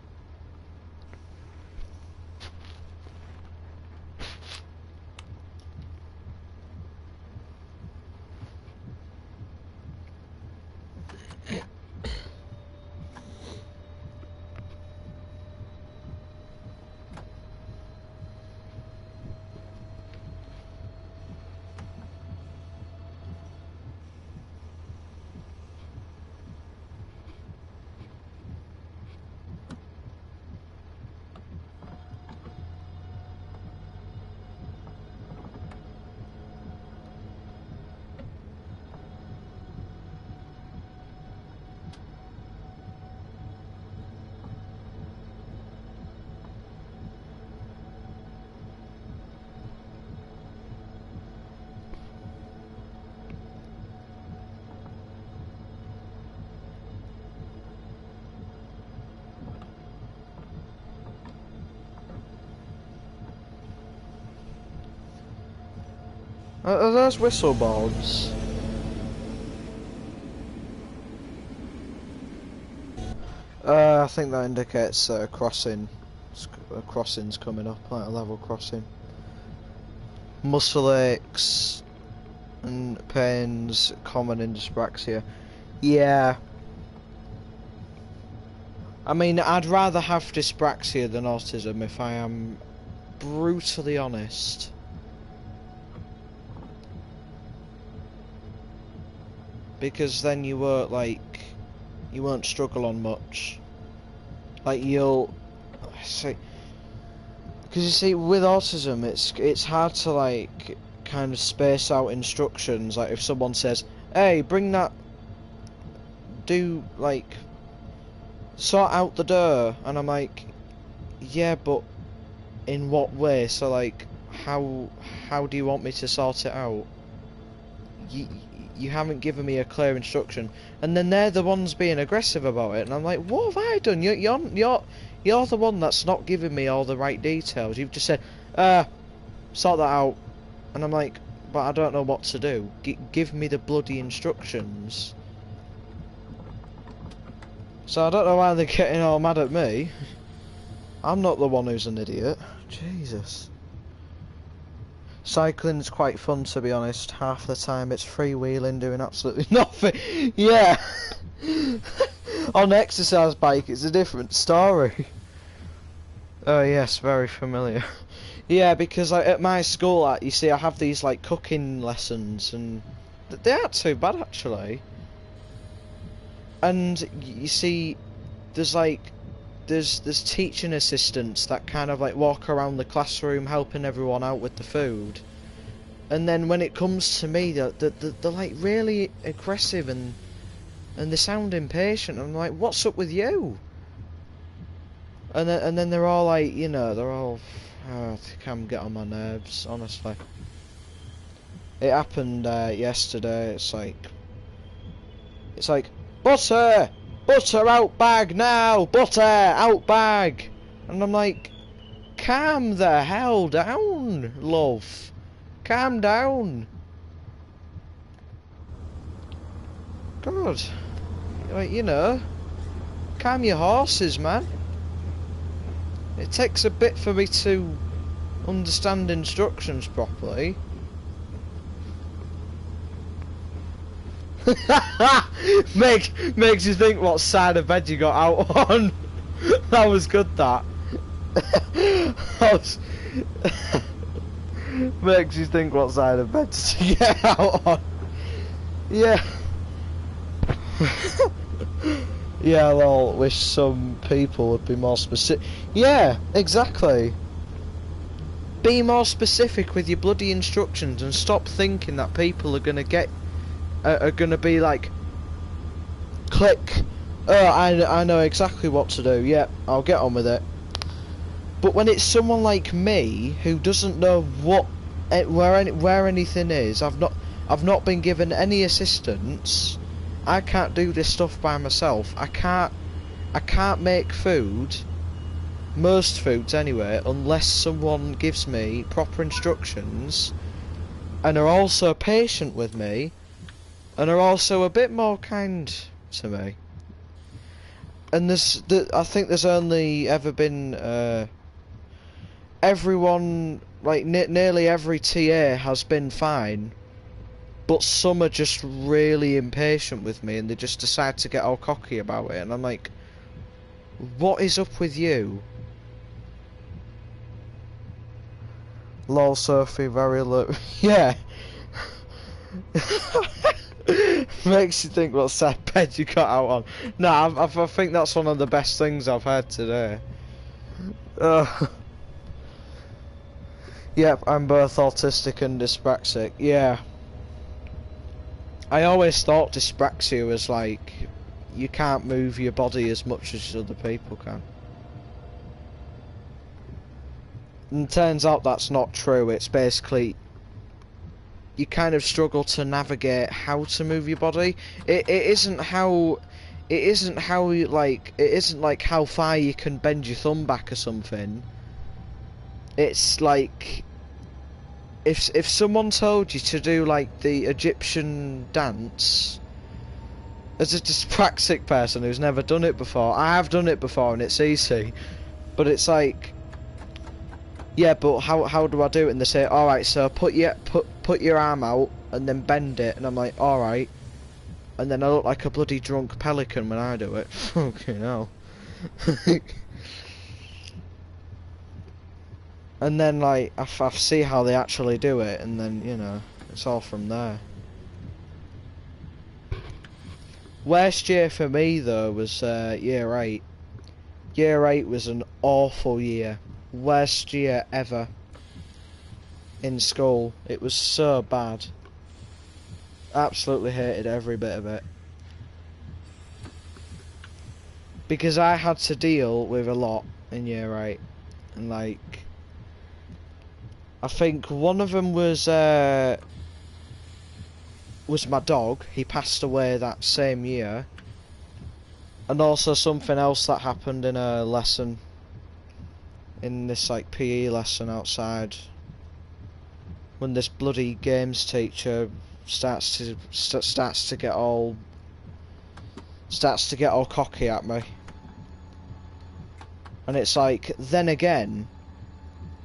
Are those whistle boards? I think that indicates a crossing. A crossing's coming up, like a level crossing. Muscle aches and pains common in dyspraxia. Yeah. I mean, I'd rather have dyspraxia than autism if I am brutally honest. Because then you won't struggle on much. Like you'll see, because you see with autism it's hard to like kind of space out instructions. Like if someone says, "Hey, bring that, do like sort out the door," and I'm like, "Yeah, but in what way?" So like, how do you want me to sort it out? You haven't given me a clear instruction, and then they're the ones being aggressive about it, and I'm like, what have I done? You're the one that's not giving me all the right details. You've just said, sort that out, and I'm like, but I don't know what to do. Give me the bloody instructions. So I don't know why they're getting all mad at me. I'm not the one who's an idiot. Jesus. Cycling's quite fun, to be honest. Half the time it's freewheeling, doing absolutely nothing. Yeah. On exercise bike, it's a different story. Oh yes, very familiar. Yeah, because at my school, you see, I have these like cooking lessons, and they aren't too bad actually. And you see, there's teaching assistants that kind of like walk around the classroom helping everyone out with the food. And then when it comes to me, they're like really aggressive and they sound impatient. I'm like, what's up with you? And then they're all like, you know, they can get on my nerves, honestly. It happened yesterday. It's like, butter out bag now, butter out bag, and I'm like, calm the hell down, love, calm down. God, like, you know, calm your horses, man. It takes a bit for me to understand instructions properly. Makes you think what side of bed you got out on. That was good, that. Makes you think what side of bed to get out on. Yeah. Yeah, well, wish some people would be more specific. Yeah, exactly. Be more specific with your bloody instructions and stop thinking that people are gonna be like, click. Oh, I know exactly what to do. Yep, I'll get on with it. But when it's someone like me who doesn't know where anything is, I've not been given any assistance. I can't do this stuff by myself. I can't make food, most foods anyway, unless someone gives me proper instructions and are also patient with me and are also a bit more kind to me. And I think there's only ever been everyone, like nearly every TA has been fine. But some are just really impatient with me and they just decide to get all cocky about it, and I'm like, what is up with you? Lol, Sophie, very low. Yeah. Makes you think what sad bed you got out on. No, I think that's one of the best things I've heard today. Yep, I'm both autistic and dyspraxic. Yeah. I always thought dyspraxia was like, you can't move your body as much as other people can. And turns out that's not true. It's basically, you kind of struggle to navigate how to move your body. It isn't like how far you can bend your thumb back or something. It's like, if someone told you to do like the Egyptian dance, as a dyspraxic person who's never done it before, I have done it before and it's easy, but it's like, yeah, but how do I do it? And they say, all right, so put your arm out and then bend it, and I'm like, all right, and then I look like a bloody drunk pelican when I do it. Okay, no. And then, like, I see how they actually do it, and then, you know, it's all from there. Worst year for me, though, was year 8. Year 8 was an awful year. Worst year ever in school. It was so bad. Absolutely hated every bit of it. Because I had to deal with a lot in year 8. And, like, I think one of them was my dog. He passed away that same year. And also something else that happened in a lesson, in this like PE lesson outside, when this bloody games teacher starts to get all cocky at me. And it's like, then again,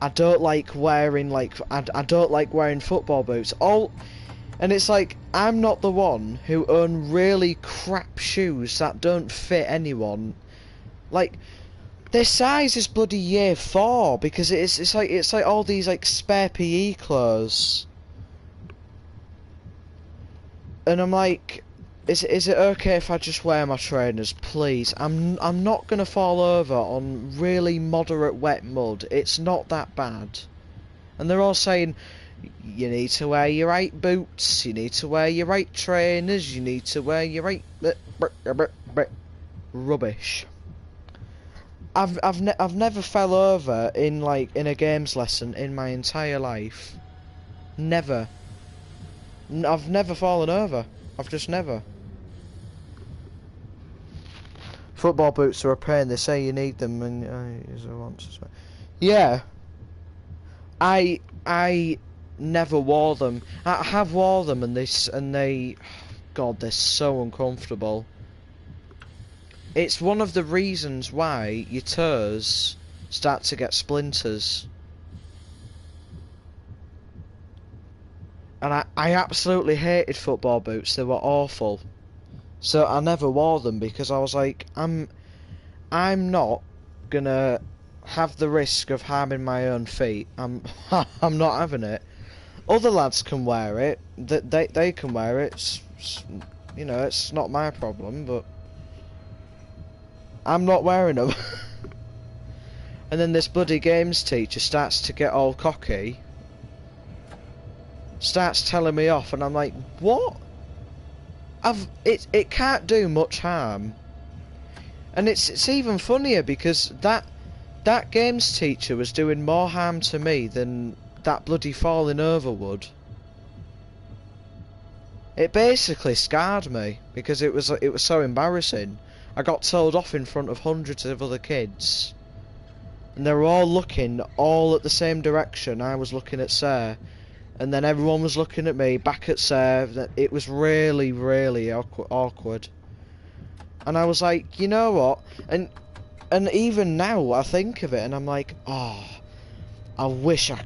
I don't like wearing I don't like wearing football boots. And it's like, I'm not the one who own really crap shoes that don't fit anyone. Like, their size is bloody year 4 because it's like all these like spare PE clothes. And I'm like, is it okay if I just wear my trainers, please? I'm not gonna fall over on really moderate wet mud. It's not that bad. And they're all saying, you need to wear your right boots, you need to wear your right trainers, you need to wear your right rubbish. I've never fell over in a games lesson in my entire life. Never. I've never fallen over. I've just never. Football boots are a pain. They say you need them, and yeah. I never wore them. I have wore them, and they, God, they're so uncomfortable. It's one of the reasons why your toes start to get splinters. And I absolutely hated football boots. They were awful. So I never wore them because I was like, I'm not gonna have the risk of harming my own feet. I'm not having it. Other lads can wear it. They can wear it. You know, it's not my problem, but I'm not wearing them. And then this bloody games teacher starts to get all cocky. Starts telling me off, and I'm like, what? It can't do much harm. And it's even funnier because that games teacher was doing more harm to me than that bloody falling over would. It basically scarred me because it was so embarrassing. I got told off in front of hundreds of other kids, and they were all looking all at the same direction. I was looking at Sarah, and then everyone was looking at me, back at Sarah. It was really, really awkward. And I was like, you know what? And even now I think of it, and I'm like, oh, I wish I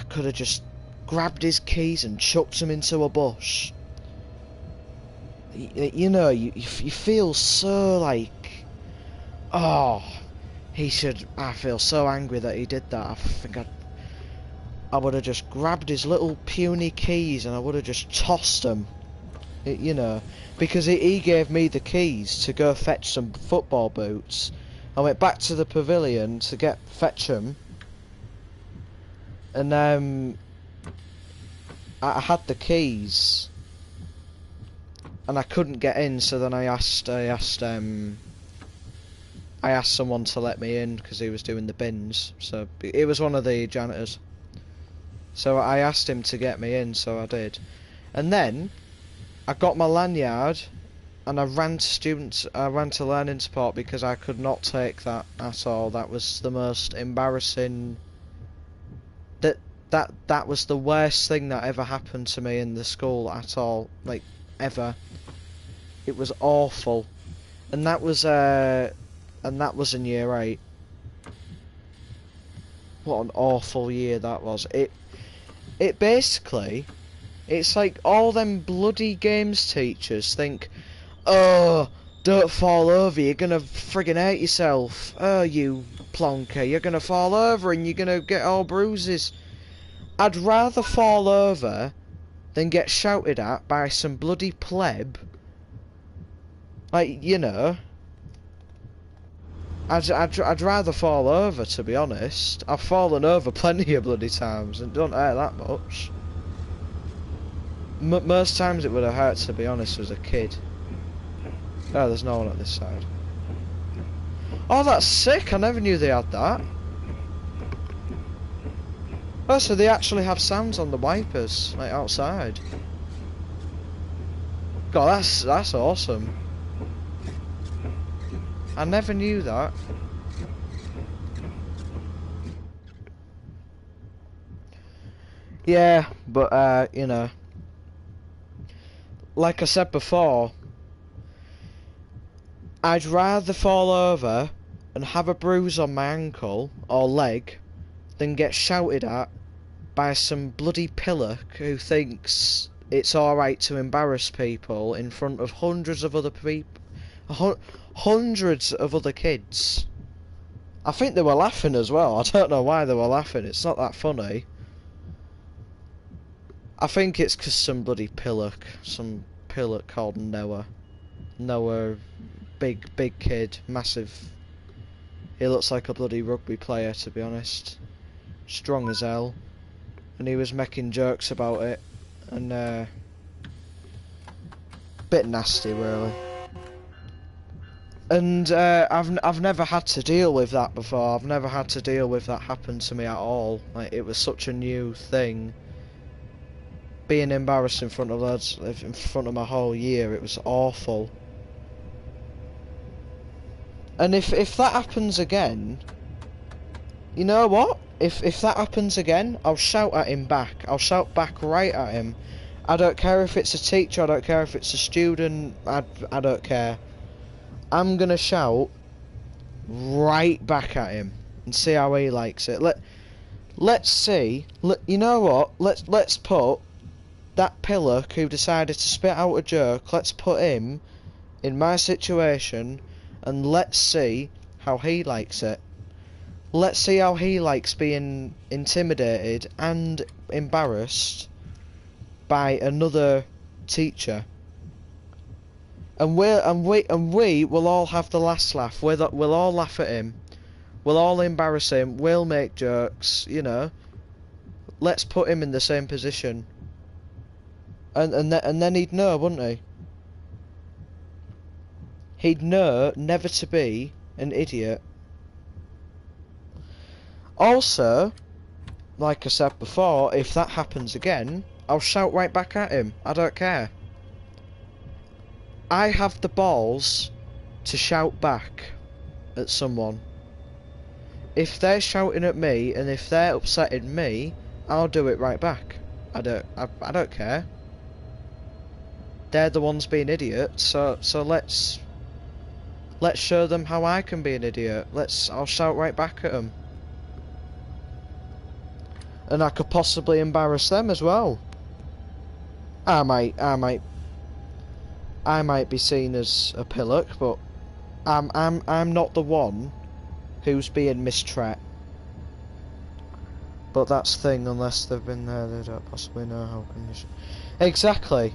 could have just grabbed his keys and chucked him into a bush. You know, you feel so like, oh, I feel so angry that he did that. I think I would have just grabbed his little puny keys and I would have just tossed them. You know, because he gave me the keys to go fetch some football boots. I went back to the pavilion to fetch them, and I had the keys, and I couldn't get in. So then I asked someone to let me in because he was doing the bins. So it was one of the janitors. So I asked him to get me in, so I did, and then I got my lanyard, and I ran to learning support because I could not take that at all. That was the most embarrassing. That was the worst thing that ever happened to me in the school at all, like ever. It was awful, and that was in year 8. What an awful year that was. It basically. It's like all them bloody games teachers think, oh, don't fall over, you're gonna friggin' hurt yourself. Oh, you plonker, you're gonna fall over and you're gonna get all bruises. I'd rather fall over than get shouted at by some bloody pleb. Like, you know. I'd rather fall over, to be honest. I've fallen over plenty of bloody times and it don't hurt that much. Most times it would have hurt, to be honest, as a kid. Oh, there's no one at this side. Oh, that's sick! I never knew they had that. Oh, so they actually have sounds on the wipers, like outside. God, that's awesome. I never knew that. Yeah, but you know. Like I said before, I'd rather fall over and have a bruise on my ankle or leg than get shouted at by some bloody pillock who thinks it's alright to embarrass people in front of hundreds of other people, hundreds of other kids. I think they were laughing as well. I don't know why they were laughing. It's not that funny. I think it's because some bloody pillock called Noah. Noah, big kid, massive. He looks like a bloody rugby player, to be honest. Strong as hell. And he was making jokes about it. And, bit nasty, really. And, I've never had to deal with that before. I've never had to deal with that happen to me at all. Like, it was such a new thing. Being embarrassed in front of lads, in front of my whole year, it was awful. And if that happens again, you know what? If that happens again, I'll shout at him back. I'll shout back right at him. I don't care if it's a teacher, I don't care if it's a student, I don't care. I'm gonna shout right back at him and see how he likes it. Let's see. You know what? Let's put that pillock who decided to spit out a joke. Let's put him in my situation, and let's see how he likes it. Let's see how he likes being intimidated and embarrassed by another teacher. And we will all have the last laugh. We'll all laugh at him. We'll all embarrass him. We'll make jokes. You know. Let's put him in the same position. And then he'd know, wouldn't he? He'd know never to be an idiot. Also, like I said before, if that happens again, I'll shout right back at him. I don't care. I have the balls to shout back at someone. If they're shouting at me and if they're upsetting me, I'll do it right back. I don't care. They're the ones being idiots, so let's show them how I can be an idiot. I'll shout right back at them. And I could possibly embarrass them as well. I might be seen as a pillock, but I'm not the one who's being mistreated. But that's the thing, unless they've been there, they don't possibly know how condition. Exactly.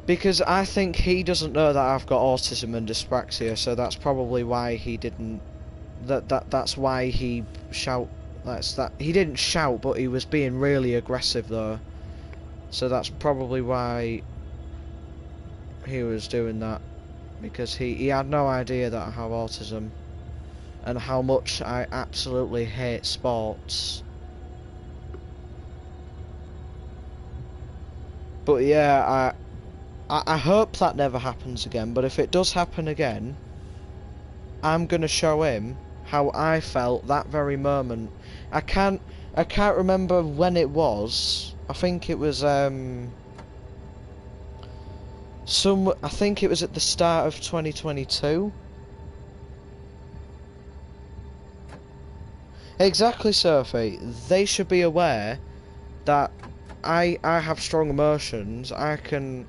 Because I think he doesn't know that I've got autism and dyspraxia, so that's probably why he didn't. That's why he shout. He didn't shout, but he was being really aggressive though. So that's probably why he was doing that, because he had no idea that I have autism and how much I absolutely hate sports. But yeah, I hope that never happens again, but if it does happen again, I'm gonna show him how I felt that very moment. I can't remember when it was. I think it was I think it was at the start of 2022. Exactly, Sophie. They should be aware that I have strong emotions. I can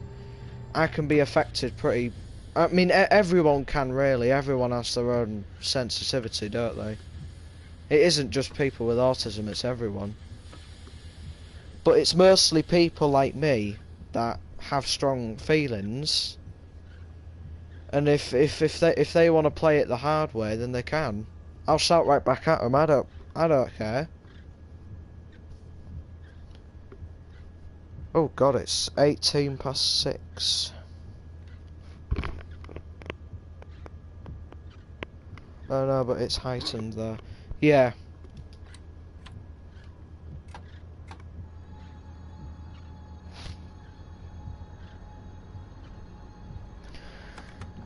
be affected pretty. I mean, everyone can really. Everyone has their own sensitivity, don't they? It isn't just people with autism, it's everyone. But it's mostly people like me that have strong feelings. And if they want to play it the hard way, then they can. I'll shout right back at them. I don't care. Oh god, it's 6:18. Oh no, but it's heightened there. Yeah.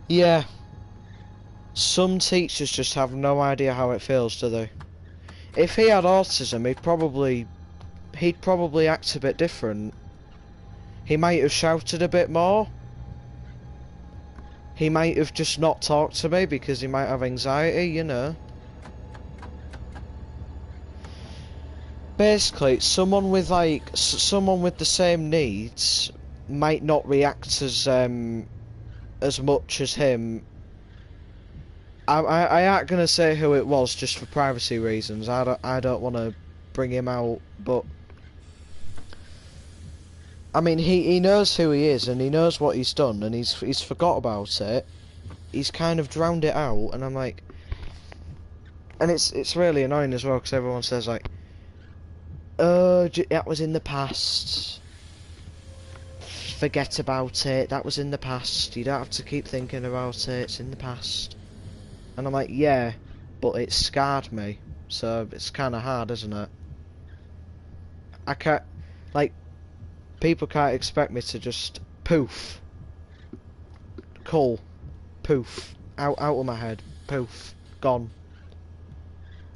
Yeah. Some teachers just have no idea how it feels, do they? If he had autism, he'd probably act a bit different. He might have shouted a bit more. he might have just not talked to me because he might have anxiety, you know. Basically, someone with like someone with the same needs might not react as much as him. I ain't gonna say who it was just for privacy reasons. I don't want to bring him out, but I mean he knows who he is and he knows what he's done and he's forgot about it. He's kind of drowned it out, and I'm like, and it's really annoying as well because everyone says like, oh, that was in the past. Forget about it. That was in the past. You don't have to keep thinking about it. It's in the past. And I'm like, yeah, but it scarred me. So it's kind of hard, isn't it? I can't, like, people can't expect me to just poof, cool, poof, out of my head, poof, gone.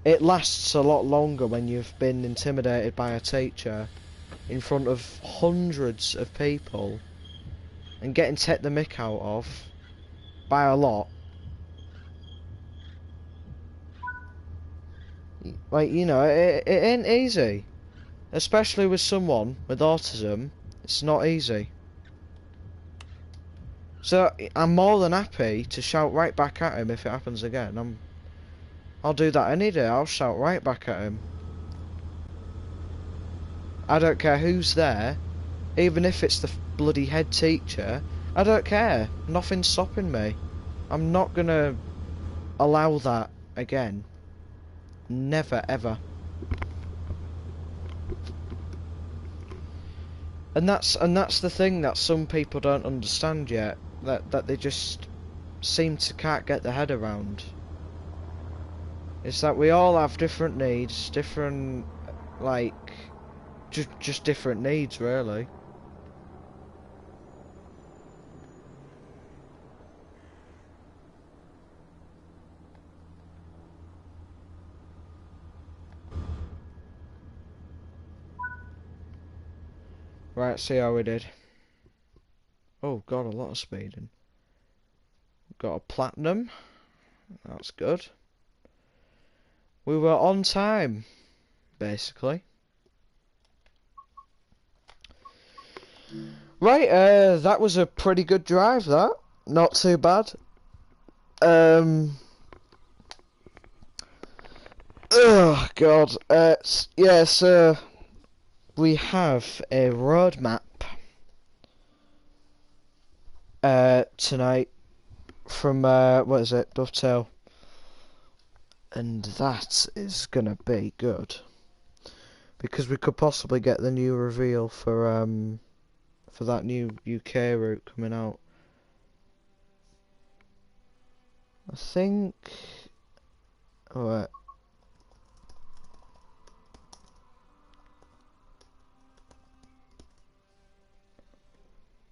It lasts a lot longer when you've been intimidated by a teacher in front of hundreds of people and getting take the mick out of by a lot. Like, you know, it ain't easy. Especially with someone with autism, it's not easy. So I'm more than happy to shout right back at him if it happens again. I'll do that any day. I'll shout right back at him. I don't care who's there, even if it's the bloody head teacher. I don't care. Nothing's stopping me. I'm not gonna allow that again. Never ever. And that's the thing that some people don't understand yet. That they just seem to can't get their head around. It's that we all have different needs, different, like, just different needs, really. Right, see how we did. Oh, got a lot of speeding. Got a platinum. That's good. We were on time, basically. Right, that was a pretty good drive, that. Not too bad. Oh, God. Yeah, so we have a roadmap tonight from, what is it, Dovetail. And that is gonna be good. Because we could possibly get the new reveal for that new UK route coming out. I think... Oh, wait.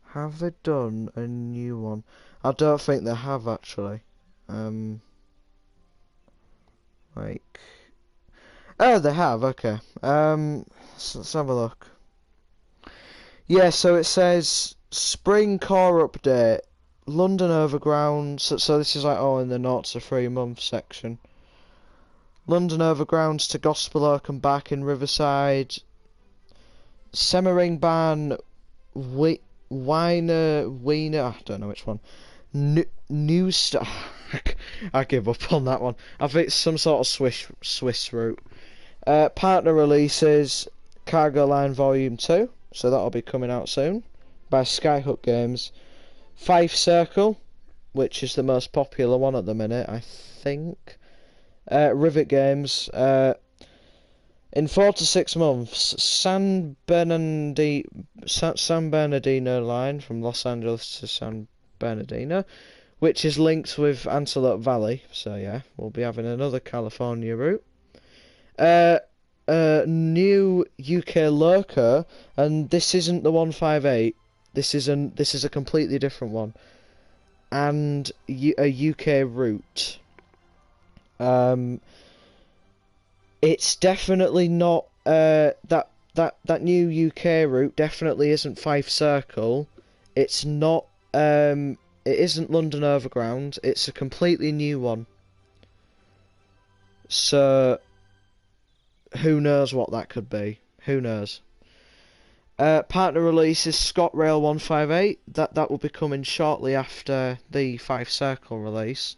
Have they done a new one? I don't think they have, actually. Like... Oh, they have, okay. So let's have a look. Yeah, so it says Spring Core Update, London Overground. So this is like, oh, in the 0 to 3 month section. London Overgrounds to Gospel Oak and back in Riverside. Semmering Ban, Wiener, I don't know which one. New Star. I give up on that one. I think it's some sort of Swiss route. Partner releases Cargo Line Volume 2, so that'll be coming out soon by Skyhook Games. Fife Circle, which is the most popular one at the minute, I think. Rivet Games. In 4 to 6 months, San Bernardino line from Los Angeles to San Bernardino, which is linked with Antelope Valley. So yeah, we'll be having another California route. New UK Loco, and this isn't the 158. This is a completely different one, and a UK route. It's definitely not that new UK route. Definitely isn't Fife Circle. It's not it isn't London Overground. It's a completely new one. So who knows what that could be? Who knows? Partner release is ScotRail 158. That will be coming shortly after the 5 Circle release,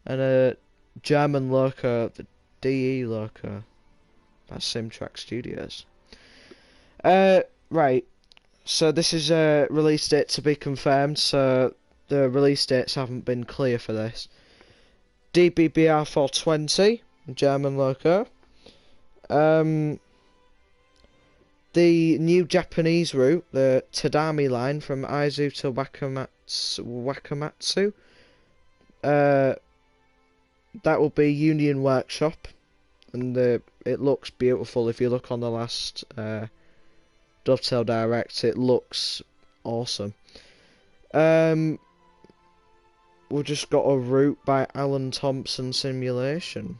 and a German loco, the DE loco. That's Simtrack Studios. Right. So this is a release date to be confirmed. So the release dates haven't been clear for this. DBBR 420, German loco. The new Japanese route, the Tadami line from Aizu to Wakamatsu, that will be Union Workshop, and it looks beautiful. If you look on the last Dovetail Direct, it looks awesome. We've just got a route by Alan Thompson Simulation.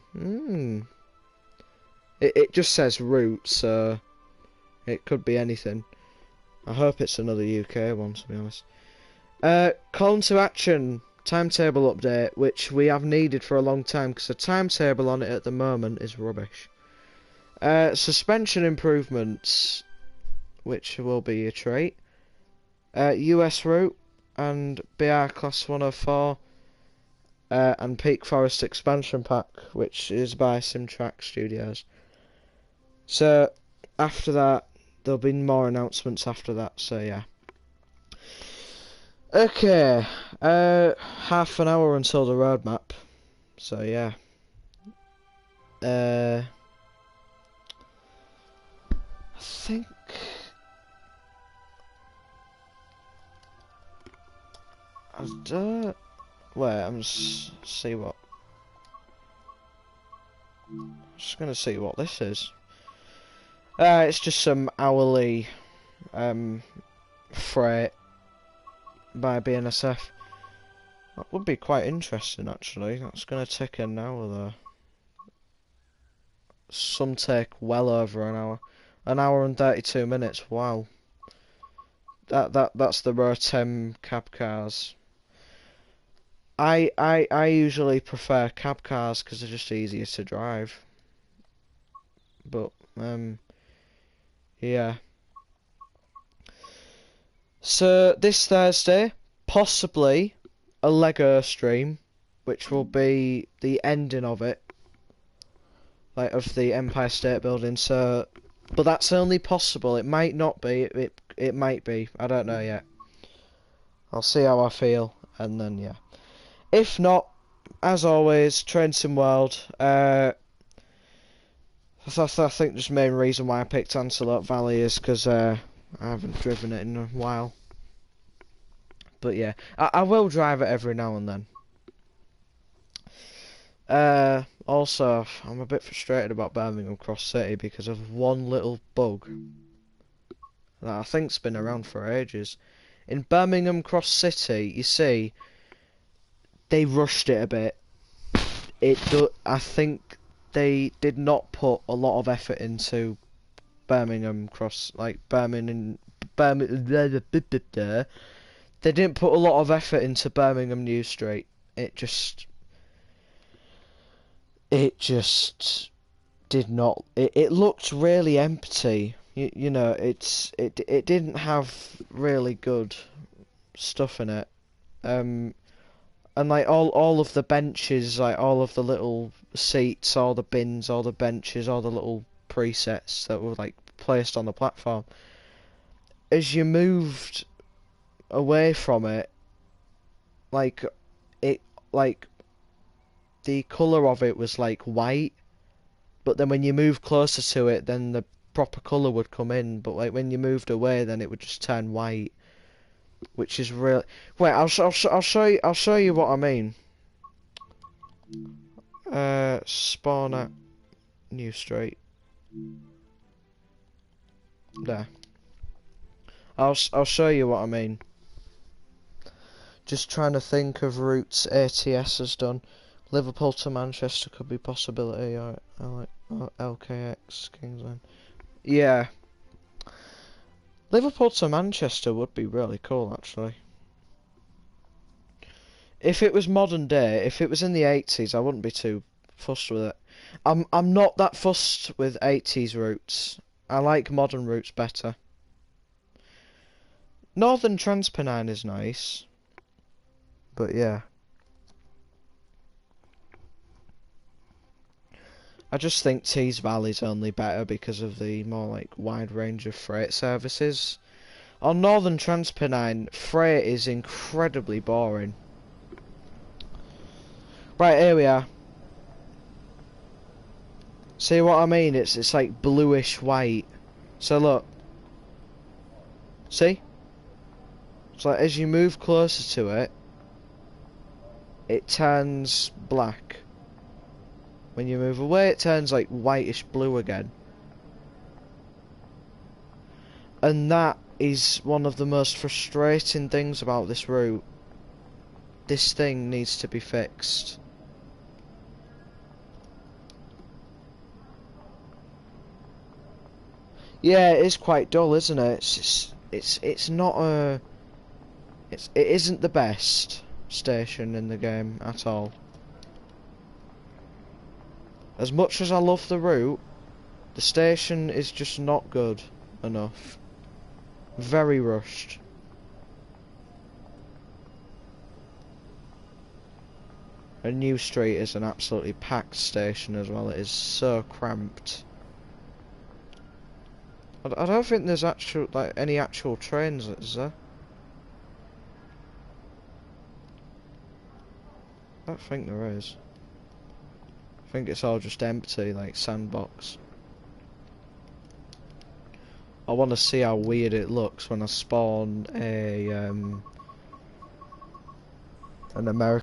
It just says route, so it could be anything. I hope it's another UK one, to be honest. Call to action timetable update, which we have needed for a long time because the timetable on it at the moment is rubbish. Suspension improvements, which will be a trait. US route and BR Class 104. And Peak Forest expansion pack, which is by Simtrack Studios. So after that, there'll be more announcements after that. So yeah. Okay, half an hour until the roadmap. So yeah. I think I've done. Wait, I'm see what. Just gonna see what this is. It's just some hourly freight by BNSF. That would be quite interesting, actually. That's gonna take an hour though. Some take well over an hour and 32 minutes. Wow. That's the Rotem cab cars. I usually prefer cab cars because they're just easier to drive. But yeah. So this Thursday, possibly a Lego stream, which will be the ending of it, like of the Empire State Building. So, but that's only possible. It might not be. It might be. I don't know yet. I'll see how I feel, and then yeah. If not, as always, Train Sim World. I think the main reason why I picked Antelope Valley is because I haven't driven it in a while. But yeah, I will drive it every now and then. Also, I'm a bit frustrated about Birmingham Cross City because of one little bug that I think's been around for ages. In Birmingham Cross City, you see, they rushed it a bit. I think they did not put a lot of effort into Birmingham Cross, like Birmingham. They didn't put a lot of effort into Birmingham New Street. It just did not. It looked really empty. You know, it didn't have really good stuff in it. And like all of the benches, like all of the little seats, all the bins, all the benches, all the little presets that were like placed on the platform. As you moved away from it, like the colour of it was like white, but then when you move closer to it, then the proper colour would come in. But like when you moved away, then it would just turn white, which is really. Wait, I'll show you what I mean. Spawn at New Street. There. I'll show you what I mean. Just trying to think of routes ATS has done. Liverpool to Manchester could be a possibility, or like LKX Kingsland. Yeah. Liverpool to Manchester would be really cool, actually. If it was modern day, if it was in the 80s, I wouldn't be too fussed with it. I'm not that fussed with 80s routes. I like modern routes better. Northern Transpennine is nice, but yeah. I just think Tees Valley's only better because of the more like wide range of freight services. On Northern Transpennine, freight is incredibly boring. Right, here we are. See what I mean? It's like bluish white. So look. See? So like, as you move closer to it, it turns black. When you move away, it turns like whitish blue again. And that is one of the most frustrating things about this route. This thing needs to be fixed. Yeah, it is quite dull, isn't it? It's not a... it isn't the best station in the game at all. As much as I love the route, the station is just not good enough. Very rushed. And New Street is an absolutely packed station as well. It is so cramped. I don't think there's any actual trains, is there? I don't think there is. I think it's all just empty, like sandbox. I want to see how weird it looks when I spawn an American